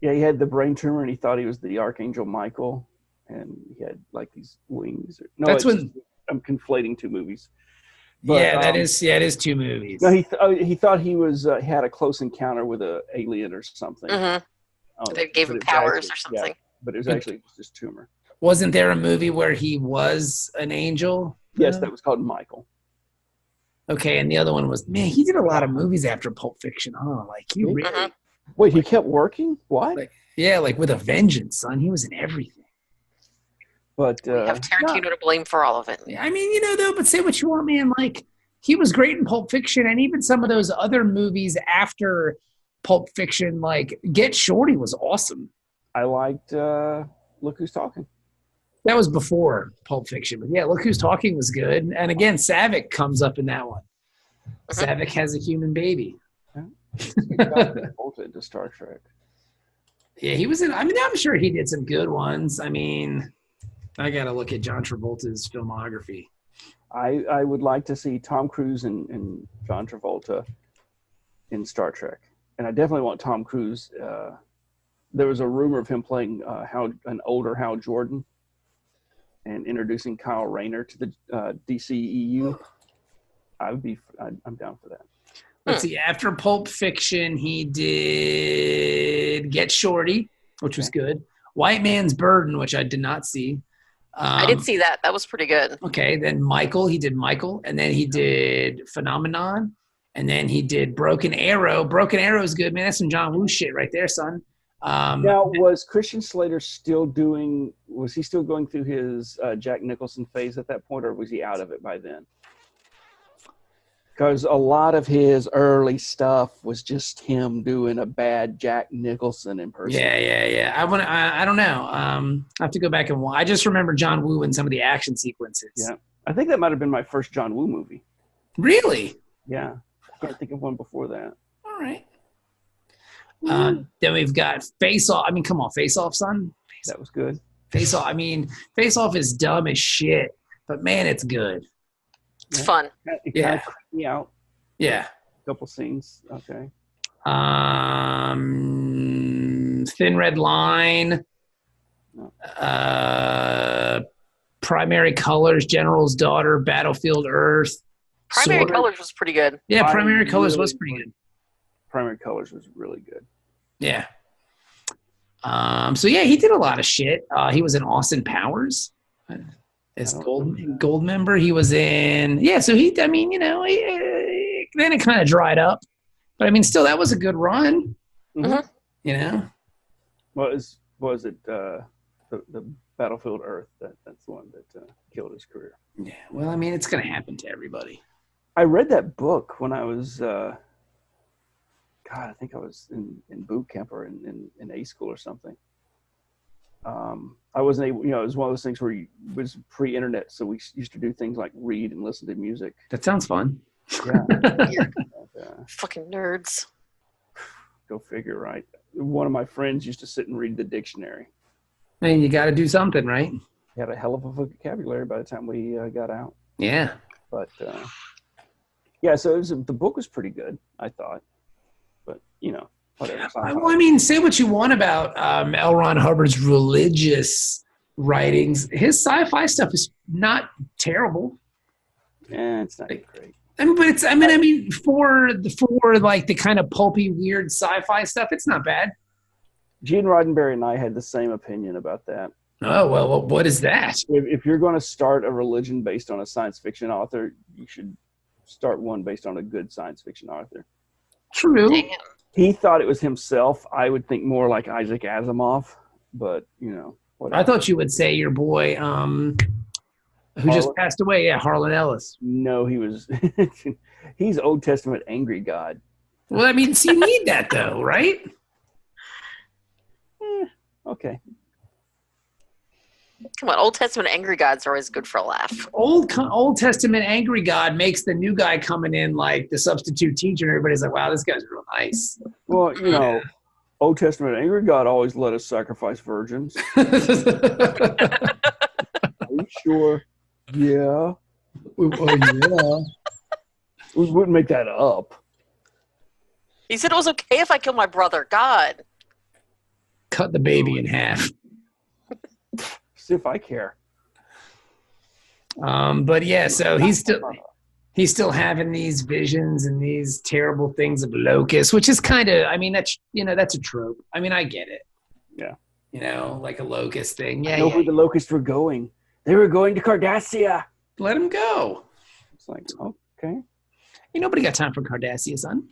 Yeah, he had the brain tumor, and he thought he was the Archangel Michael, and he had like these wings. No, that's when I'm conflating two movies. But, it is two movies. No, he thought he was had a close encounter with an alien or something. Mm-hmm. They gave him powers or something. Yeah, but it was actually just tumor. Wasn't there a movie where he was an angel? Yes, that was called Michael. Okay, and the other one was, man, he did a lot of movies after Pulp Fiction, huh? Like he really. Wait, he kept working? What? Like with a vengeance, son. He was in everything. But we have Tarantino to blame for all of it. I mean, though, but say what you want, man. Like he was great in Pulp Fiction, and even some of those other movies after Pulp Fiction, like Get Shorty was awesome. I liked Look Who's Talking. That was before Pulp Fiction, but yeah, Look Who's Talking was good. And again, Savick comes up in that one. Savick has a human baby. Into Star Trek. Yeah, he was in. I mean, I'm sure he did some good ones. I mean, I got to look at John Travolta's filmography. I would like to see Tom Cruise and John Travolta in Star Trek, and I definitely want Tom Cruise. There was a rumor of him playing an older Hal Jordan, and introducing Kyle Rayner to the DCEU. I'm down for that. Let's see. After Pulp Fiction, he did Get Shorty, which was good. White Man's Burden, which I did not see. I did see that. That was pretty good. Okay. Then Michael, he did Michael. And then he did Phenomenon. And then he did Broken Arrow. Broken Arrow is good, man. That's some John Woo shit right there, son. Now, was Christian Slater was he still going through his Jack Nicholson phase at that point, or was he out of it by then? Because a lot of his early stuff was just him doing a bad Jack Nicholson impersonation. Yeah. I don't know. I have to go back and watch. I just remember John Woo in some of the action sequences. Yeah. I think that might have been my first John Woo movie. Really? Yeah. I can't think of one before that. All right. Then we've got Face Off. I mean, come on, Face Off, son. That was good. Face Off. I mean, Face Off is dumb as shit, but man, it's good. It's fun. It kind of creeped me out. Yeah. A couple scenes. Okay. Thin Red Line. Primary Colors, General's Daughter, Battlefield Earth. Primary Colors was pretty good. Yeah, Primary Colors was pretty good. Primary Colors was really good. Yeah. So yeah, he did a lot of shit. He was in Austin Powers as gold member. He was in So he, I mean, then it kind of dried up, but I mean, still that was a good run. Mm-hmm. What was it? The Battlefield Earth. That's the one that killed his career. Yeah. Well, I mean, it's gonna happen to everybody. I read that book when I was. I think I was in boot camp or in A school or something. I wasn't able, it was one of those things where it was pre-internet, so we used to do things like read and listen to music. That sounds fun. Yeah. Fucking nerds. Go figure, right? One of my friends used to sit and read the dictionary. I mean, you got to do something, right? He had a hell of a vocabulary by the time we got out. Yeah. But, so the book was pretty good, I thought. But, whatever. Well, I mean, say what you want about L. Ron Hubbard's religious writings. His sci-fi stuff is not terrible. Yeah, it's not great. I mean, but for like the kind of pulpy, weird sci-fi stuff, it's not bad. Gene Roddenberry and I had the same opinion about that. Oh, well, what is that? If you're going to start a religion based on a science fiction author, you should start one based on a good science fiction author. True. He thought it was himself. I would think more like Isaac Asimov, but whatever. I thought you would say your boy, who just passed away. Yeah, Harlan Ellis. No, he was. He's Old Testament angry God. Well, I mean, you need that though, right? Okay. Come on, Old Testament angry gods are always good for a laugh. Old Testament angry God makes the new guy coming in like the substitute teacher, and everybody's like, "Wow, this guy's real nice." Well, Old Testament angry God always let us sacrifice virgins. Are you sure? Yeah. Yeah. We wouldn't make that up. He said it was okay if I killed my brother. God. Cut the baby in half. See if I care. But yeah, so he's still having these visions and these terrible things of locusts, which is kind of, I mean, that's a trope. I mean, I get it. Yeah. Like a locust thing. Yeah. I know where the locusts were going. They were going to Cardassia. Let them go. It's like, okay. Nobody got time for Cardassia, son.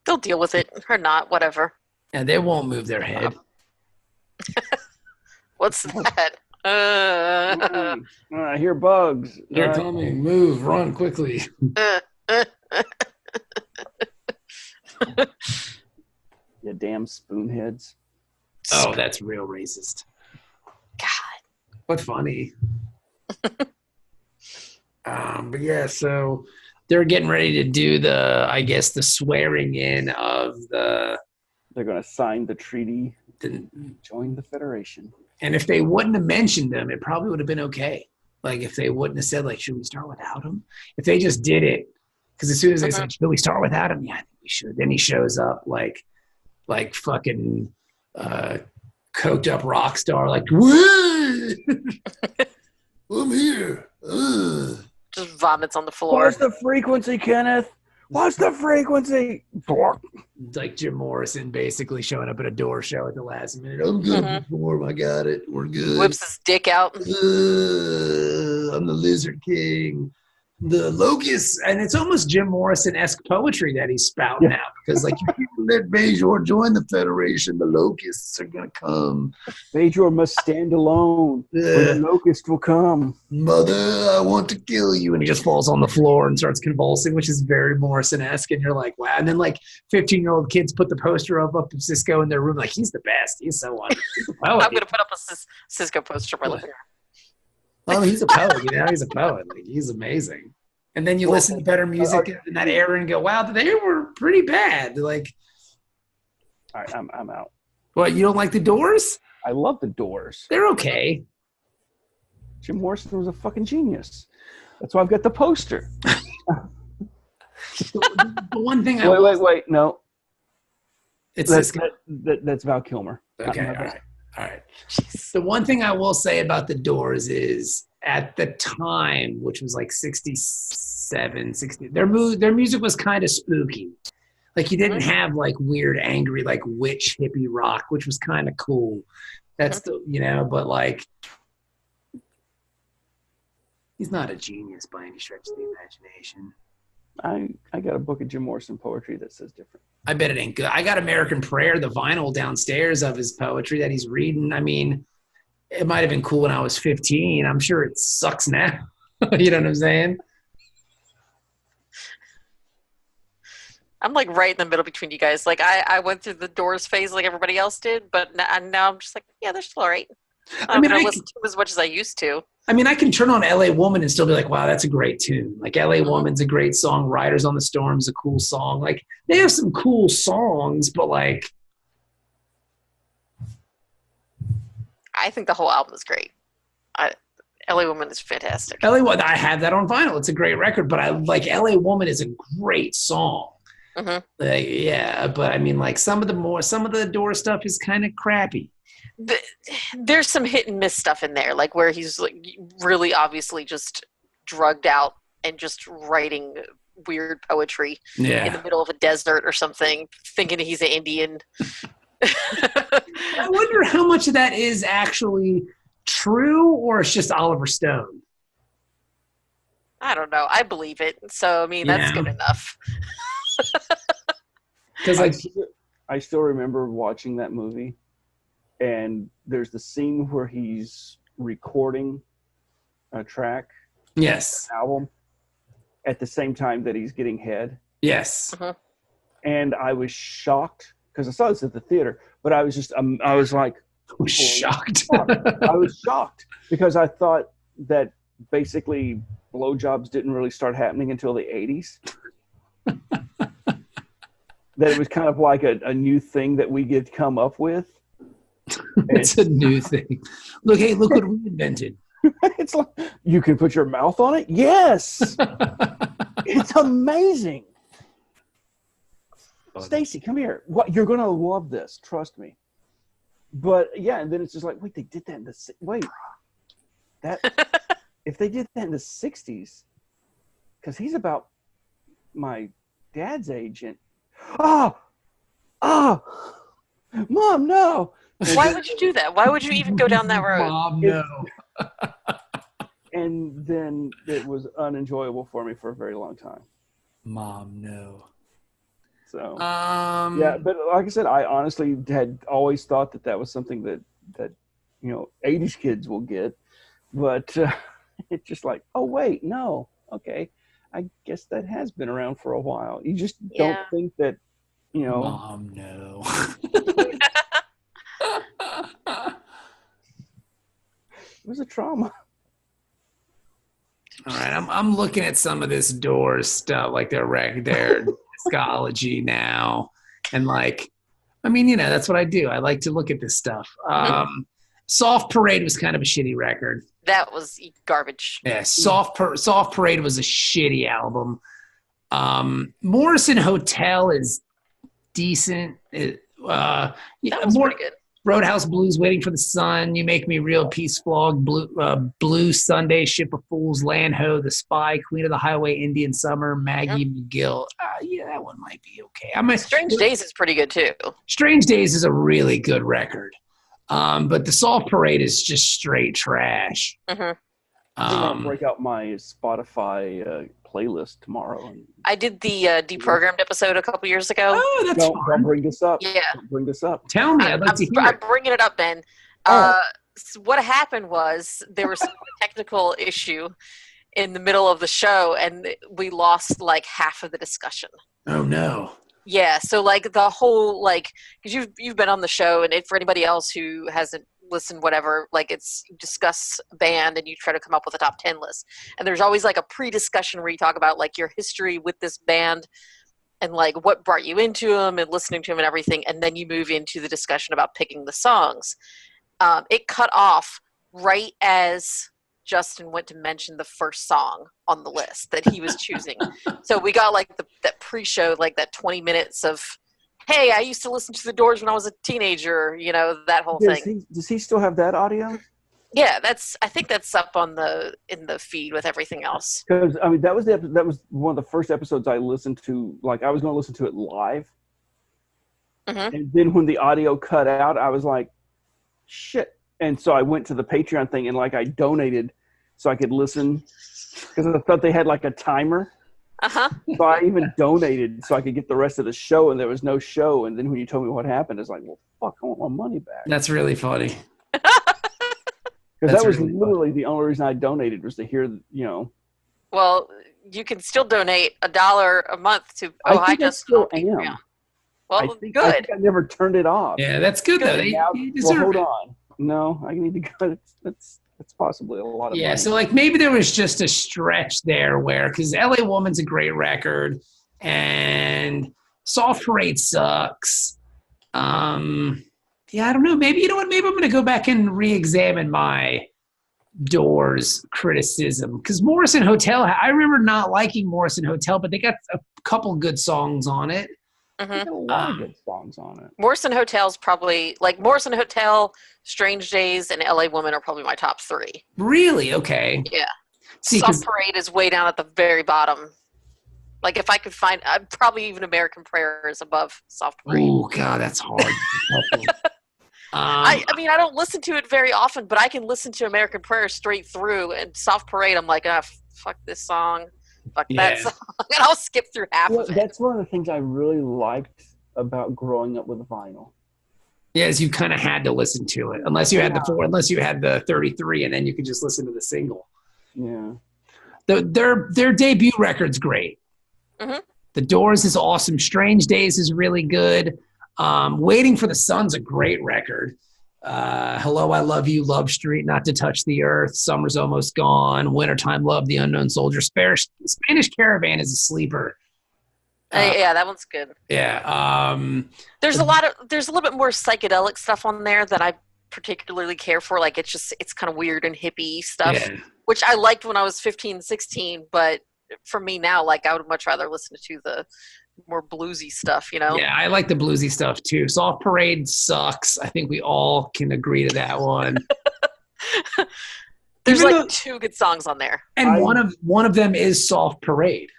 They'll deal with it or not, whatever. Yeah, they won't move their head. What's that? I hear bugs. They're coming. Move. Run quickly. You damn spoonheads. Oh, that's real racist. God. What funny. But yeah, so they're getting ready to do the swearing in of the... They're going to sign the treaty to join the Federation. And if they wouldn't have mentioned them, it probably would have been okay. Like if they wouldn't have said, like, should we start without him? If they just did it, because as soon as they said, should we start without him? Yeah, I think we should. Then he shows up like fucking coked up rock star, like, woo! I'm here. Just vomits on the floor. What's the frequency, Kenneth? What's the frequency? Like Jim Morrison basically showing up at a door show at the last minute. I'm good perform. I got it. We're good. Whips his dick out. I'm the Lizard King. The Locust. And it's almost Jim Morrison-esque poetry that he's spouting out. Because like, if you let Bajor join the Federation, the Locusts are going to come. Bajor must stand alone. Or the Locust will come. Mother, I want to kill you. And he just falls on the floor and starts convulsing, which is very Morrison-esque. And you're like, wow. And then like 15-year-old kids put the poster up of Sisko in their room. Like, he's the best. He's so wonderful. He's a poet. I'm going to put up a Sisko poster by looking. Oh, he's a poet. He's a poet. Like, he's amazing. And then you listen to better music in that era and go, wow, they were pretty bad. Like, all right, I'm out. What, you don't like the Doors? I love the Doors. They're okay. Jim Morrison was a fucking genius. That's why I've got the poster. The one thing Wait. No, it's that's Val Kilmer. Okay, all right. The one thing I will say about the Doors is at the time, which was like 67, 60, their music was kind of spooky. Like you didn't have like weird, angry, like witch hippie rock, which was kind of cool. That's but like he's not a genius by any stretch of the imagination. I got a book of Jim Morrison poetry that says different. I bet it ain't good. I got American Prayer, the vinyl downstairs of his poetry that he's reading. I mean, it might have been cool when I was 15. I'm sure it sucks now. You know what I'm saying? I'm like right in the middle between you guys. Like I went through the Doors phase like everybody else did, but now I'm just like, yeah, they're still all right. I don't listen to them as much as I used to. I mean, I can turn on LA Woman and still be like, wow, that's a great tune. Like LA Woman's a great song. Riders on the Storm's a cool song. Like they have some cool songs, but like. I think the whole album is great. LA Woman is fantastic. LA Woman, I have that on vinyl. It's a great record, but I like LA Woman is a great song. Yeah, but I mean, like some of the Doors stuff is kind of crappy. There's some hit and miss stuff in there, like where he's like really obviously just drugged out and just writing weird poetry in the middle of a desert or something, thinking he's an Indian. I wonder how much of that is actually true or it's just Oliver Stone. I don't know. I believe it. So, I mean, that's good enough. Because I still remember watching that movie, and there's the scene where he's recording a track, an album, at the same time that he's getting head. Yes. And I was shocked because I saw this at the theater, but I was just I was like shocked. I was shocked because I thought that basically blowjobs didn't really start happening until the 80s. That it was kind of like a new thing that we get come up with. It's a new thing. Look what we invented. It's like, you can put your mouth on it? Yes! It's amazing. Stacy, come here. What, you're going to love this. Trust me. But, yeah, and then it's just like, wait, they did that in the... Wait. If they did that in the 60s, because he's about my dad's age, and Mom, no. Why would you do that? Why would you even go down that road? Mom, no. And then it was unenjoyable for me for a very long time. Mom, no. So, yeah, but like I said, I honestly had always thought that was something that 80s kids will get. But it's just like, oh, wait, no. Okay. I guess that has been around for a while. You just don't think that, Mom, no. It was a trauma. All right, I'm looking at some of this Doors stuff, like their discology now, and like, I mean, that's what I do. I like to look at this stuff. Soft Parade was kind of a shitty record. That was garbage. Yeah, Soft Parade was a shitty album. Morrison Hotel is decent. That was pretty good. Roadhouse Blues, Waiting for the Sun, You Make Me Real, Peace Flog, Blue Sunday, Ship of Fools, Land Ho, The Spy, Queen of the Highway, Indian Summer, Maggie McGill. Yeah, that one might be okay. Strange Days is pretty good too. Strange Days is a really good record. But the Soft Parade is just straight trash. I'll break out my Spotify playlist tomorrow. I did the deprogrammed episode a couple years ago. Oh, that's fun. Don't bring this up. Yeah. Don't bring this up. Tell me. I'd like to hear I'm it. bringing it up, Ben. So what happened was there was some technical issue in the middle of the show, and we lost like half of the discussion. Oh, no. Yeah, so like the whole because you've been on the show, and for anybody else who hasn't listened, whatever, like it's you discuss a band and you try to come up with a top 10 list, and there's always like a pre-discussion where you talk about like your history with this band and like what brought you into them and listening to them and everything, and then you move into the discussion about picking the songs. It cut off right as Justin went to mention the first song on the list that he was choosing. So we got like that pre-show, like that 20 minutes of, hey, I used to listen to the Doors when I was a teenager, you know, that whole thing. Does he still have that audio? Yeah, I think that's up in the feed with everything else. Because I mean, that was one of the first episodes I listened to. Like, I was going to listen to it live, and then when the audio cut out, I was like, shit. And so I went to the Patreon thing and like I donated so I could listen because I thought they had like a timer. So I even donated so I could get the rest of the show, and there was no show. And then when you told me what happened, it's like, well, fuck, I want my money back. That's really funny. Because that was really literally the only reason I donated was to hear, you know. Well, you can still donate $1 a month to I still am. Well, I think I never turned it off. Yeah, that's good though. Well, hold on. No, I need to go. That's possibly a lot of money. So like maybe there was just a stretch there where, because LA Woman's a great record and Soft Parade sucks. Yeah, I don't know. Maybe, you know what? Maybe I'm going to go back and re-examine my Doors criticism. Because Morrison Hotel, I remember not liking Morrison Hotel, but they got a couple good songs on it. They got a lot of good songs on it. Morrison Hotel's probably, like Morrison Hotel, Strange Days, and LA Woman are probably my top 3. Really? Okay. Yeah. Soft Parade is way down at the very bottom. Like, if I could find, probably even American Prayer is above Soft Parade. Oh, God, that's hard. I mean, I don't listen to it very often, but I can listen to American Prayer straight through, and Soft Parade, I'm like, fuck this song, fuck that song, and I'll skip through half of it. That's one of the things I really liked about growing up with vinyl. Yeah, is you kind of had to listen to it, unless you had unless you had the 33, and then you could just listen to the single. Yeah, their debut record's great. The Doors is awesome. Strange Days is really good. Waiting for the Sun's a great record. Hello, I Love You, Love Street, Not to Touch the Earth, Summer's Almost Gone, Wintertime Love, The Unknown Soldier, Spanish Caravan is a sleeper. Yeah, that one's good. Yeah. There's a little bit more psychedelic stuff on there that I particularly care for. Like, it's kind of weird and hippie stuff, which I liked when I was 15, 16, but for me now, like, I would much rather listen to the more bluesy stuff, you know? Yeah, I like the bluesy stuff too. Soft Parade sucks. I think we all can agree to that one. There's like 2 good songs on there. And one of them is Soft Parade.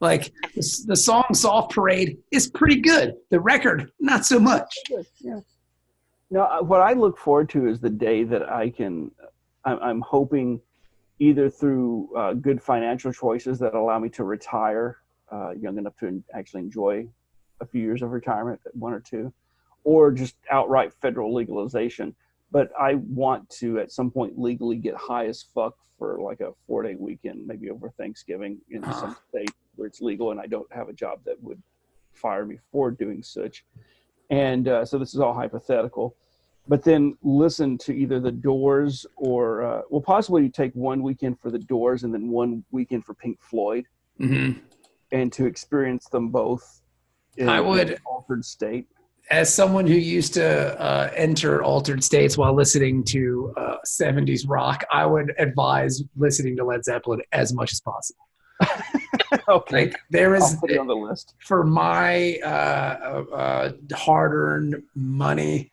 Like, the song Soft Parade is pretty good. The record, not so much. Yeah. Now, what I look forward to is the day that I'm hoping either through good financial choices that allow me to retire young enough to actually enjoy a few years of retirement, 1 or 2, or just outright federal legalization. But I want to, at some point, legally get high as fuck for like a 4-day weekend, maybe over Thanksgiving in some state where it's legal and I don't have a job that would fire me for doing such. And so this is all hypothetical. But then listen to either the Doors or, possibly you take 1 weekend for the Doors and then 1 weekend for Pink Floyd. And to experience them both in an altered state. As someone who used to enter altered states while listening to 70s rock, I would advise listening to Led Zeppelin as much as possible. Okay. Like, there is, I'll put it on the list. For my hard-earned money,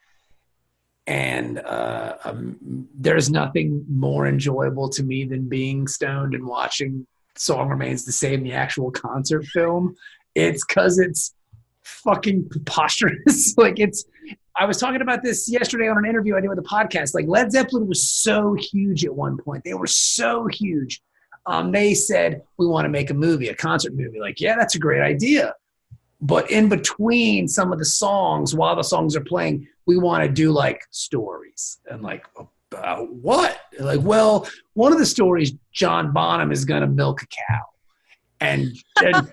and there's nothing more enjoyable to me than being stoned and watching Song Remains the Same, the actual concert film. It's because it's fucking preposterous. Like, I was talking about this yesterday on an interview I did with a podcast. Like, Led Zeppelin was so huge at one point. They were so huge. They said, we want to make a movie, a concert movie. Like, yeah, that's a great idea. But in between some of the songs, while the songs are playing, we want to do like stories. And like, what? Like, well, one of the stories, John Bonham is going to milk a cow. And I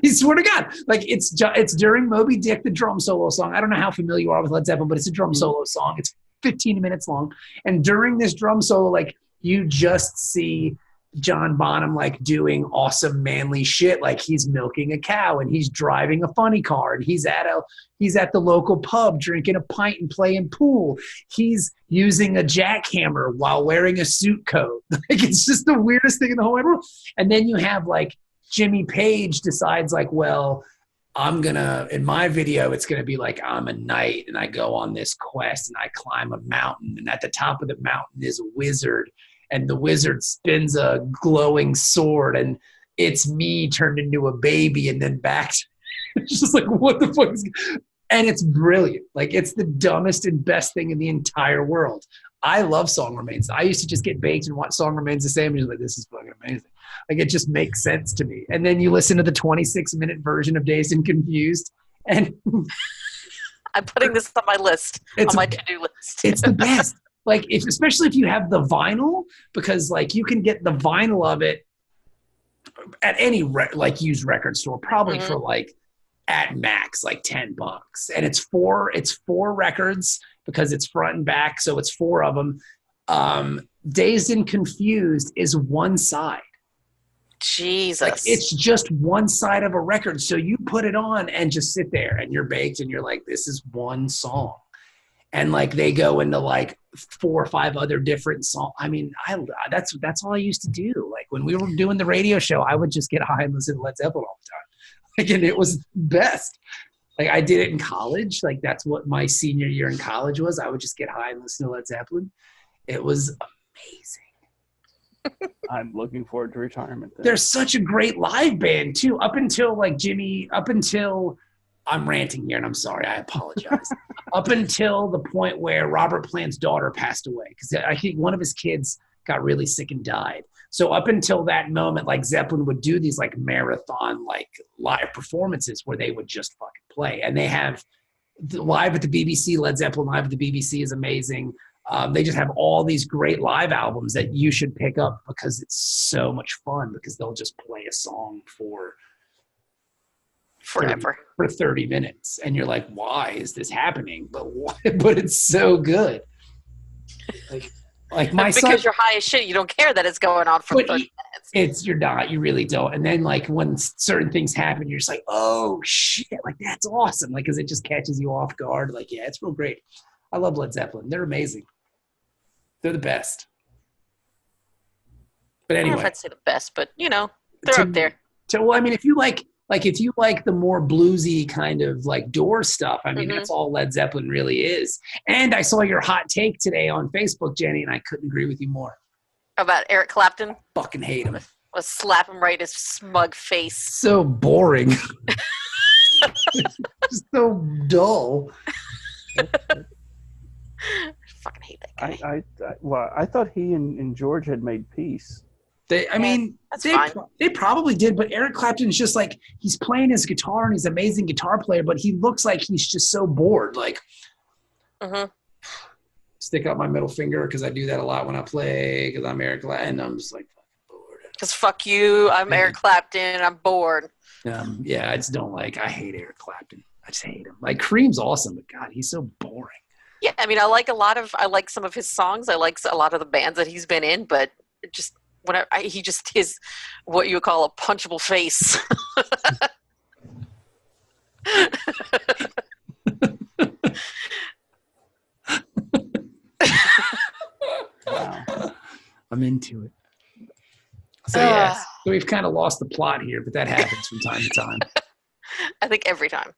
swear to God, like, it's during Moby Dick, the drum solo song. I don't know how familiar you are with Led Zeppelin, but it's a drum solo song. It's 15 minutes long. And during this drum solo, like, you just see John Bonham like doing awesome manly shit, like he's milking a cow and he's driving a funny car and he's at the local pub drinking a pint and playing pool. He's using a jackhammer while wearing a suit coat. Like it's just the weirdest thing in the whole world. And then you have like Jimmy Page decides like, well, in my video, it's going to be like I'm a knight and I go on this quest and I climb a mountain and at the top of the mountain is a wizard and the wizard spins a glowing sword and it's me turned into a baby and then back. It's just like, what the fuck is, and it's brilliant. Like it's the dumbest and best thing in the entire world. I love Song Remains. I used to just get baked and watch Song Remains the same and just like, this is fucking amazing. Like it just makes sense to me. And then you listen to the 26-minute version of Dazed and Confused, and I'm putting this on my list, on my to-do list. It's the best. Like, especially if you have the vinyl, because like you can get the vinyl of it at any used record store, probably for like at max like $10, and it's four records because it's front and back, so it's 4 of them. Dazed and Confused is one side. Jesus. Like it's just one side of a record. So you put it on and just sit there and you're baked and you're like, this is one song. And like they go into like 4 or 5 other different songs. I mean, that's all I used to do. Like when we were doing the radio show, I would just get high and listen to Led Zeppelin all the time. Like, and it was best. Like I did it in college. Like that's what my senior year in college was. I would just get high and listen to Led Zeppelin. It was amazing. I'm looking forward to retirement then. They're such a great live band too. Up until I'm ranting here and I'm sorry, I apologize. Up until the point where Robert Plant's daughter passed away, because I think one of his kids got really sick and died. So up until that moment, like Zeppelin would do these like marathon like live performances where they would just fucking play. And they have live at the BBC, Led Zeppelin live at the BBC is amazing. They just have all these great live albums that you should pick up because it's so much fun, because they'll just play a song for forever for 30 minutes. And you're like, why is this happening? But it's so good. Like my son, because you're high as shit, you don't care that it's going on for 30 minutes. You're not, you really don't. And then like when certain things happen, you're just like, oh shit, like that's awesome. Like, cause it just catches you off guard. Like, yeah, it's real great. I love Led Zeppelin. They're amazing. They're the best. But anyway. I don't know if I'd say the best, but you know, they're up there. Well, I mean, if you like the more bluesy kind of like Doors stuff, I mean, that's all Led Zeppelin really is. And I saw your hot take today on Facebook, Jenny, and I couldn't agree with you more. About Eric Clapton? Fucking hate him. I'll slap him right in his smug face. So boring. Just so dull. Fucking hate that guy. I thought he and George had made peace. They probably did, but Eric Clapton's just like, he's playing his guitar and he's an amazing guitar player, but he looks like he's just so bored. Like, stick out my middle finger because I do that a lot when I play because I'm Eric Clapton and I'm just like fucking bored. Because fuck you, I'm Eric Clapton, I'm bored. Yeah, I just don't like, I hate Eric Clapton. I just hate him. Like Cream's awesome, but God, he's so boring. Yeah, I mean, I like some of his songs. I like a lot of the bands that he's been in, but just he just is what you would call a punchable face. Wow. I'm into it. So yes, so we've kind of lost the plot here, but that happens from time to time. I think every time.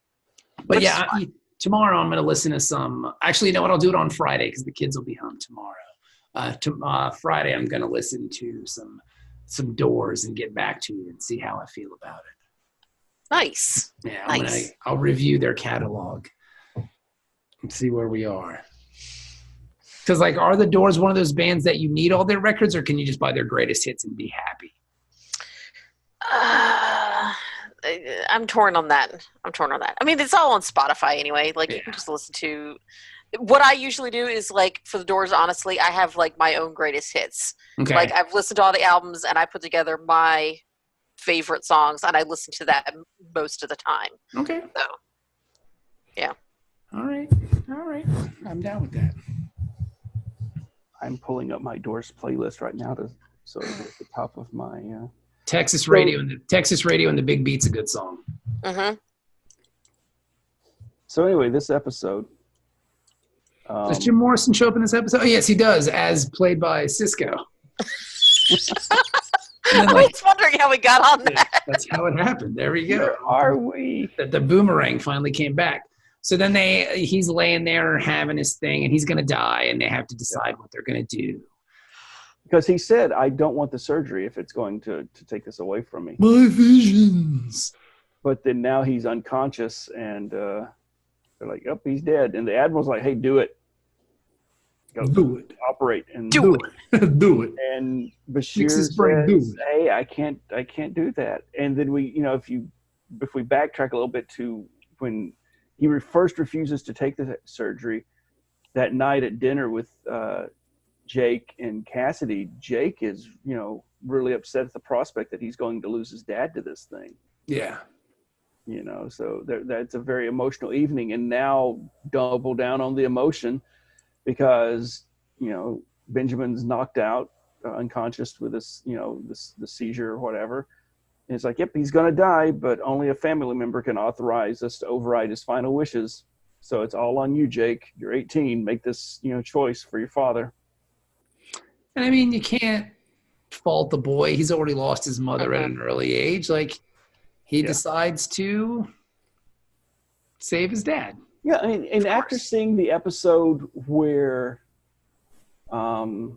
But yeah, tomorrow I'm going to listen to some. Actually, you know what? I'll do it on Friday because the kids will be home tomorrow. Friday, I'm going to listen to some Doors and get back to you and see how I feel about it. Nice. Yeah, I'll review their catalog and see where we are. Because, like, are the Doors one of those bands that you need all their records, or can you just buy their greatest hits and be happy? I'm torn on that. I mean, it's all on Spotify anyway. Like, you can just listen to. What I usually do is, like, for the Doors, honestly, I have, like, my own greatest hits. Okay. Like, I've listened to all the albums, and I put together my favorite songs, and I listen to that most of the time. Okay. So, yeah. All right. I'm down with that. I'm pulling up my Doors playlist right now to So it'll be at the top of my Texas radio and the Big Beat's a good song. Mm-hmm. So anyway, this episode. Does Jim Morrison show up in this episode? Oh yes, he does, as played by Sisko. I was wondering how we got on that. That's how it happened. There we go. Where are we? The boomerang finally came back. So then he's laying there having his thing, and he's going to die, and they have to decide what they're going to do. Because he said, I don't want the surgery if it's going to take this away from me. My visions. But then now he's unconscious, and they're like, "Yep, he's dead." And the admiral's like, "Hey, do it. Do it. Operate and Do it. Do it." And Bashir Fix his brain, says, "Hey, I can't do that." And then we, if we backtrack a little bit to when he first refuses to take the surgery, that night at dinner with Jake and Cassidy, Jake is, really upset at the prospect that he's going to lose his dad to this thing. Yeah. So that's a very emotional evening. And now double down on the emotion because, Benjamin's knocked out, unconscious with this, the seizure or whatever. And it's like, yep, he's going to die, but only a family member can authorize us to override his final wishes. So it's all on you, Jake. You're 18. Make this, choice for your father. And I mean, you can't fault the boy. He's already lost his mother at an early age. Like, he decides to save his dad. Yeah, and after seeing the episode where, Sisko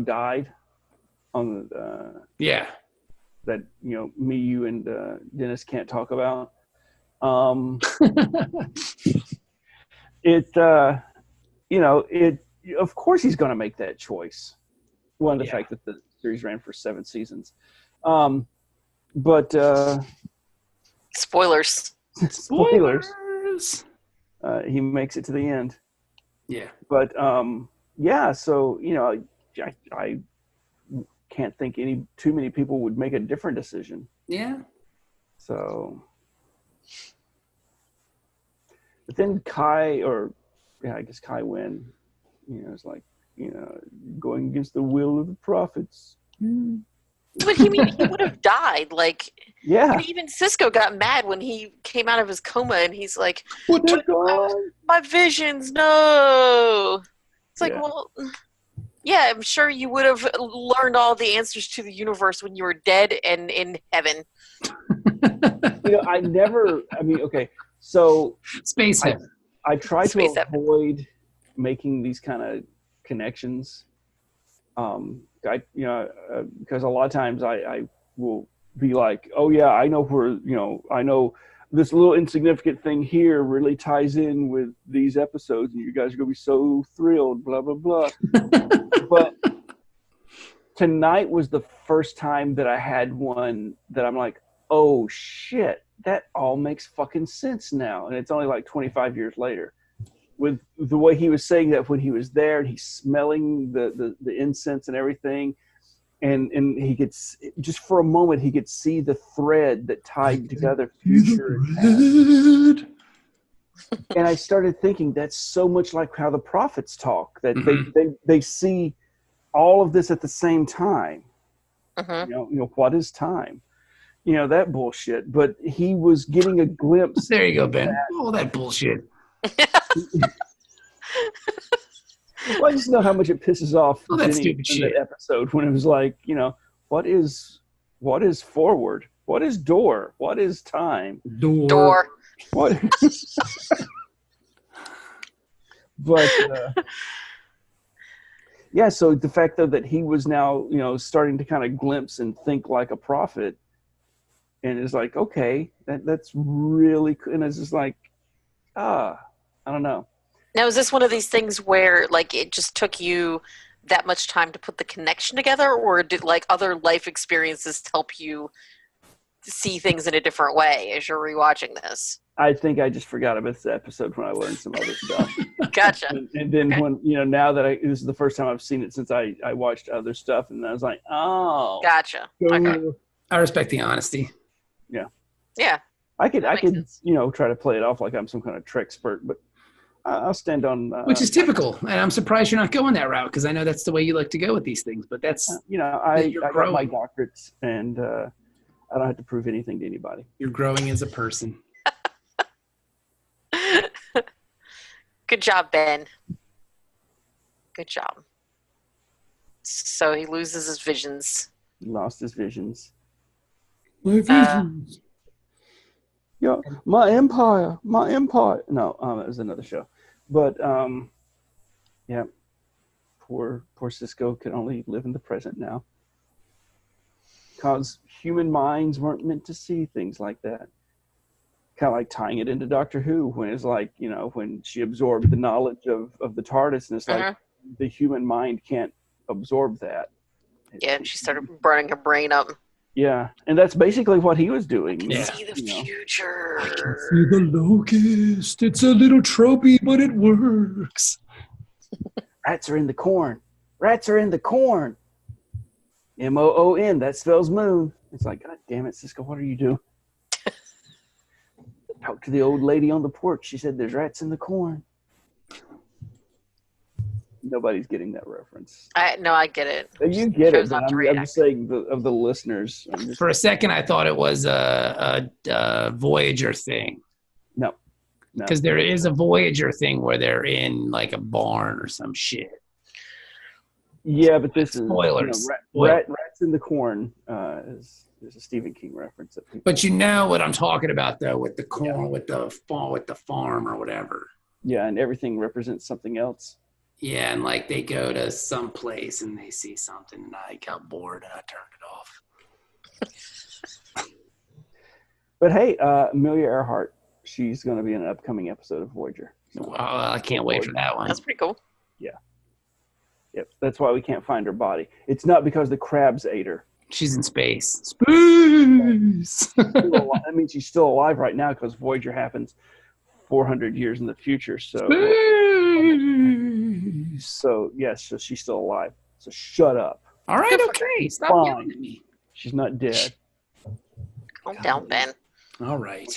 died on the that me, you, and Dennis can't talk about. Of course he's going to make that choice. One, the fact that the series ran for 7 seasons. But spoilers. He makes it to the end. Yeah. But so I can't think too many people would make a different decision. Yeah. So, but then Kai Wynn, it's like, going against the will of the prophets. But he would have died. Like, yeah. Even Sisko got mad when he came out of his coma, and he's like, "My visions, no." It's like, well, yeah, I'm sure you would have learned all the answers to the universe when you were dead and in heaven. So space heaven. I try to avoid making these kind of connections. Because a lot of times I will be like, oh yeah, I know where, I know this little insignificant thing here really ties in with these episodes, and you guys are going to be so thrilled, blah, blah, blah. But tonight was the first time that I had one that I'm like, oh shit, that all makes fucking sense now. And it's only like 25 years later. With the way he was saying that when he was there, and he's smelling the incense and everything, and he could, just for a moment, he could see the thread that tied together future and past. And I started thinking that's so much like how the prophets talk, that they see all of this at the same time. What is time? That bullshit. But he was getting a glimpse. There you go, Ben. All that bullshit. Well, I just know how much it pisses off that Jenny stupid in shit. that episode when it was like, what is forward? What is door? What is time? Door. What? But so the fact though that he was now, starting to kind of glimpse and think like a prophet, and it's like, okay, that's really cool. And it's just like, I don't know. Now, is this one of these things where, like, it just took you that much time to put the connection together, or did, like, other life experiences help you see things in a different way as you're rewatching this? I think I just forgot about this episode when I learned some other stuff. Gotcha. And then when, now that this is the first time I've seen it since I watched other stuff, and I was like, oh. Gotcha. Okay. I respect the honesty. Yeah. Yeah. I could try to play it off like I'm some kind of Trek expert, but I'll stand on. Which is typical, and I'm surprised you're not going that route because I know that's the way you like to go with these things. But that's I got my growing. doctorates, and I don't have to prove anything to anybody. You're growing as a person. Good job, Ben. Good job. So he loses his visions. He lost his visions. My visions. Yeah, my empire. No, it was another show, but yeah, poor Sisko can only live in the present now, because human minds weren't meant to see things like that. Kind of like tying it into Doctor Who, when it's like, when she absorbed the knowledge of the TARDIS, and it's like the human mind can't absorb that. Yeah, and she started burning her brain up. Yeah, and that's basically what he was doing. I can see the future. I can see the locust. It's a little tropey, but it works. Rats are in the corn. Rats are in the corn. MOON. That spells moon. It's like, God damn it, Sisko, what are you doing? Talk to the old lady on the porch. She said there's rats in the corn. Nobody's getting that reference. No, I get it. You get it, but I'm just saying of the listeners. For a second, I thought it was a Voyager thing. No. Because there is a Voyager thing where they're in like a barn or some shit. Yeah, but this spoilers. is rats in the corn is a Stephen King reference. But you know what I'm talking about, though, with the corn, with the farm or whatever. Yeah, and everything represents something else. Yeah, and like they go to some place and they see something, and I got bored and I turned it off. But hey, Amelia Earhart, she's going to be in an upcoming episode of Voyager. So, I can't wait for that one. That's pretty cool. Yeah. Yep. That's why we can't find her body. It's not because the crabs ate her. She's in space. Space! I mean, she's still alive right now because Voyager happens 400 years in the future. So yes, so she's still alive. So shut up. All right, okay. Stop yelling at me. She's not dead. Calm down, Ben. All right.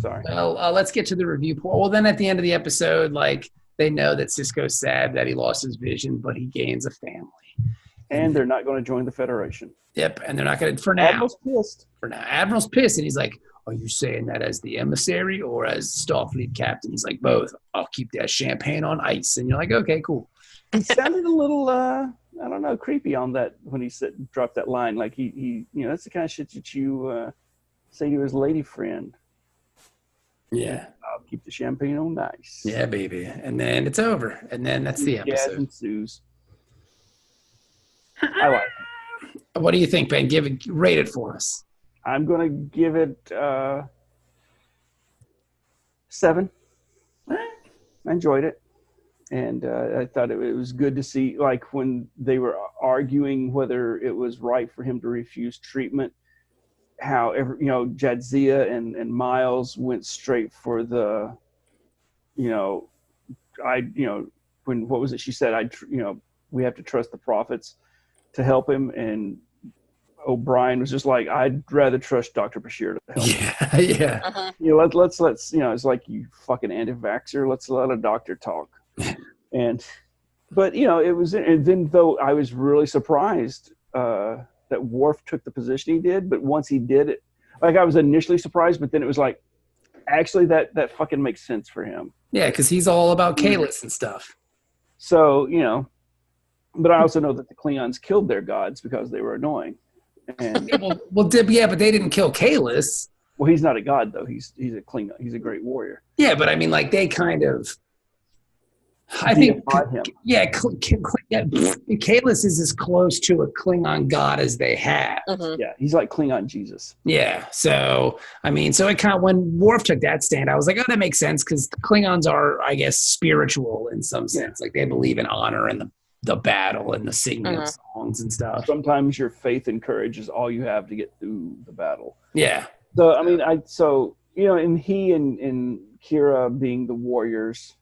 Sorry. Well, let's get to the review point. Well, then at the end of the episode, like, they know that Sisko's sad that he lost his vision, but he gains a family. And they're not going to join the Federation. Yep, and they're not going to, for now. Admiral's pissed. For now. Admiral's pissed, and he's like, are you saying that as the emissary or as Starfleet captain? He's like, both. I'll keep that champagne on ice. And you're like, okay, cool. He sounded a little, I don't know, creepy on that when he dropped that line. Like, he that's the kind of shit that you say to his lady friend. Yeah. I'll keep the champagne on ice. Yeah, baby. And then it's over. And then that's the episode. Gas ensues. I like it. What do you think, Ben? Rate it for us. I'm going to give it 7. I enjoyed it. And I thought it was good to see, like, when they were arguing whether it was right for him to refuse treatment, how, Jadzia and Miles went straight for the, when, what was it she said? We have to trust the prophets to help him. And O'Brien was just like, I'd rather trust Dr. Bashir to help him. Yeah. Uh-huh. Let's it's like, you fucking anti-vaxxer, let's let a doctor talk. But it was, and then though I was really surprised that Worf took the position he did, but once he did it, like, I was initially surprised, but then it was like, actually that fucking makes sense for him. Yeah, because he's all about Kalis and stuff. So, but I also know that the Klingons killed their gods because they were annoying. And but they didn't kill Kalis. Well, he's not a god though. He's a Klingon. He's a great warrior. Yeah, but I mean, like, they kind of. I think. Him. Yeah, Kalis is as close to a Klingon god as they have. Mm-hmm. Yeah, he's like Klingon Jesus. Yeah, so I mean, so it kind of, when Worf took that stand, I was like, oh, that makes sense, because the Klingons are, I guess, spiritual in some sense. Like, they believe in honor and the battle and the singing of songs and stuff. Sometimes your faith and courage is all you have to get through the battle. Yeah. So I mean, and he and Kira being the warriors,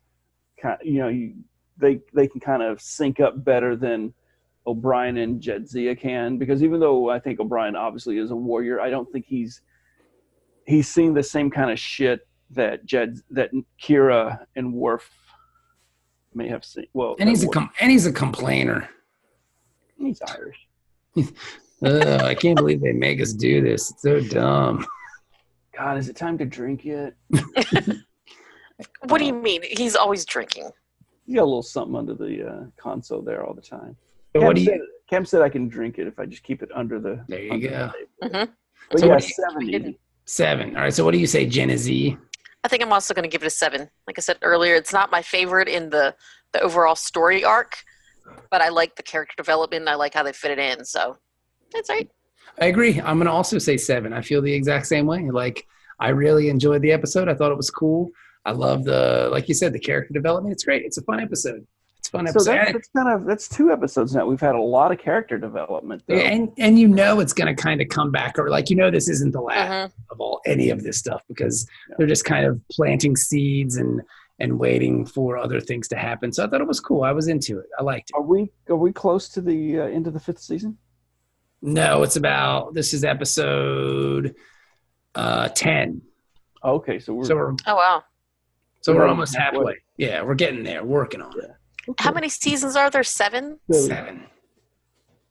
they can kind of sync up better than O'Brien and Jadzia can, because even though I think O'Brien obviously is a warrior, I don't think he's seen the same kind of shit that Kira and Worf may have seen. Well, And he's a complainer. he's Irish. I can't believe they make us do this. It's so dumb. God, is it time to drink yet? What do you mean? He's always drinking. You got a little something under the console there all the time. So Cam said I can drink it if I just keep it under the. There you go. Mm-hmm. But So yeah, what do you- 70. 7. All right. So what do you say, Genesee? I think I'm also going to give it a 7. Like I said earlier, it's not my favorite in the overall story arc, but I like the character development. And I like how they fit it in. So that's right. I agree. I'm going to also say 7. I feel the exact same way. Like, I really enjoyed the episode. I thought it was cool. I love like you said, the character development. It's great. It's a fun episode. It's a fun episode. So that's 2 episodes now. We've had a lot of character development. Though. And it's going to kind of come back, or like, this isn't the last of any of this stuff, because they're just kind of planting seeds and waiting for other things to happen. So I thought it was cool. I was into it. I liked it. Are we close to the end of the 5th season? No, this is episode 10. Okay, so oh wow. We're almost halfway. Yeah, we're getting there. Working on it. How many seasons are there? 7? 7.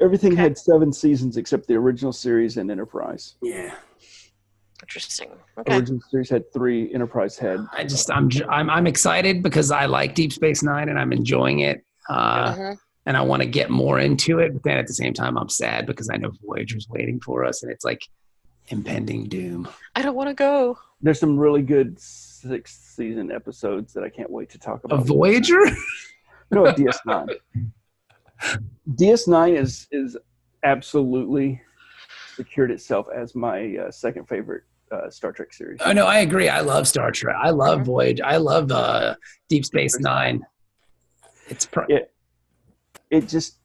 Everything had 7 seasons except the original series and Enterprise. Yeah. Interesting. Okay. Original series had 3. Enterprise had. I'm excited because I like Deep Space Nine and I'm enjoying it. And I want to get more into it, but then at the same time, I'm sad because I know Voyager's waiting for us, and it's like impending doom. I don't want to go. There's some really good 6th season episodes that I can't wait to talk about. A Voyager? No, DS9. DS9 is absolutely secured itself as my second favorite Star Trek series. Oh no, I agree. I love Star Trek. I love Voyager. I love Deep Space Nine. It just,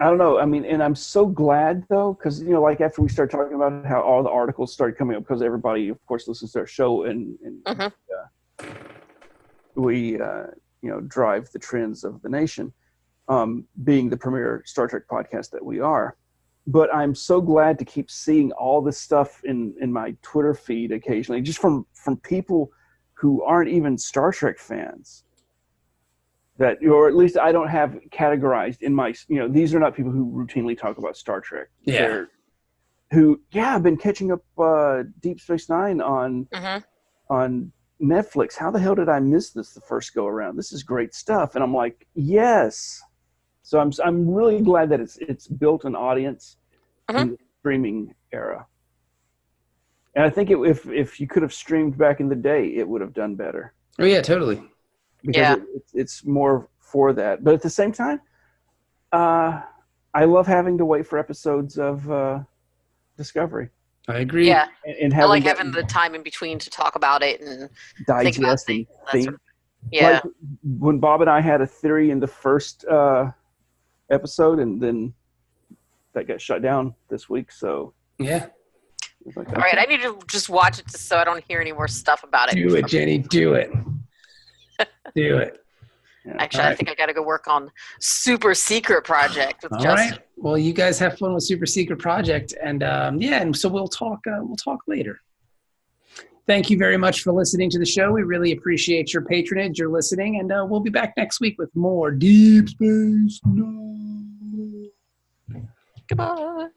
I don't know. I mean, and I'm so glad though, because like after we started talking about how all the articles started coming up, because everybody, of course, listens to our show, and we drive the trends of the nation, being the premier Star Trek podcast that we are. But I'm so glad to keep seeing all this stuff in my Twitter feed occasionally, just from people who aren't even Star Trek fans. That, or at least I don't have categorized in my, these are not people who routinely talk about Star Trek. Yeah. I've been catching up Deep Space Nine on Netflix. How the hell did I miss this the first go around? This is great stuff. And I'm like, yes. So I'm really glad that it's built an audience in the streaming era. And I think if you could have streamed back in the day, it would have done better. Oh yeah, totally. Because it's more for that. But at the same time, I love having to wait for episodes of Discovery. I agree. Yeah, and I like having the time in between to talk about it and think about digest and things. think. Yeah. Like when Bob and I had a theory in the first episode, and then that got shut down this week. So yeah. Like, all right, I need to just watch it just so I don't hear any more stuff about it. Do it, Jenny. Do it. Do it. Actually, I think I got to go work on Super Secret Project with Justin. All right. Well, you guys have fun with Super Secret Project, and and so we'll talk later. Thank you very much for listening to the show. We really appreciate your patronage, your listening, and we'll be back next week with more Deep Space Nine. Goodbye.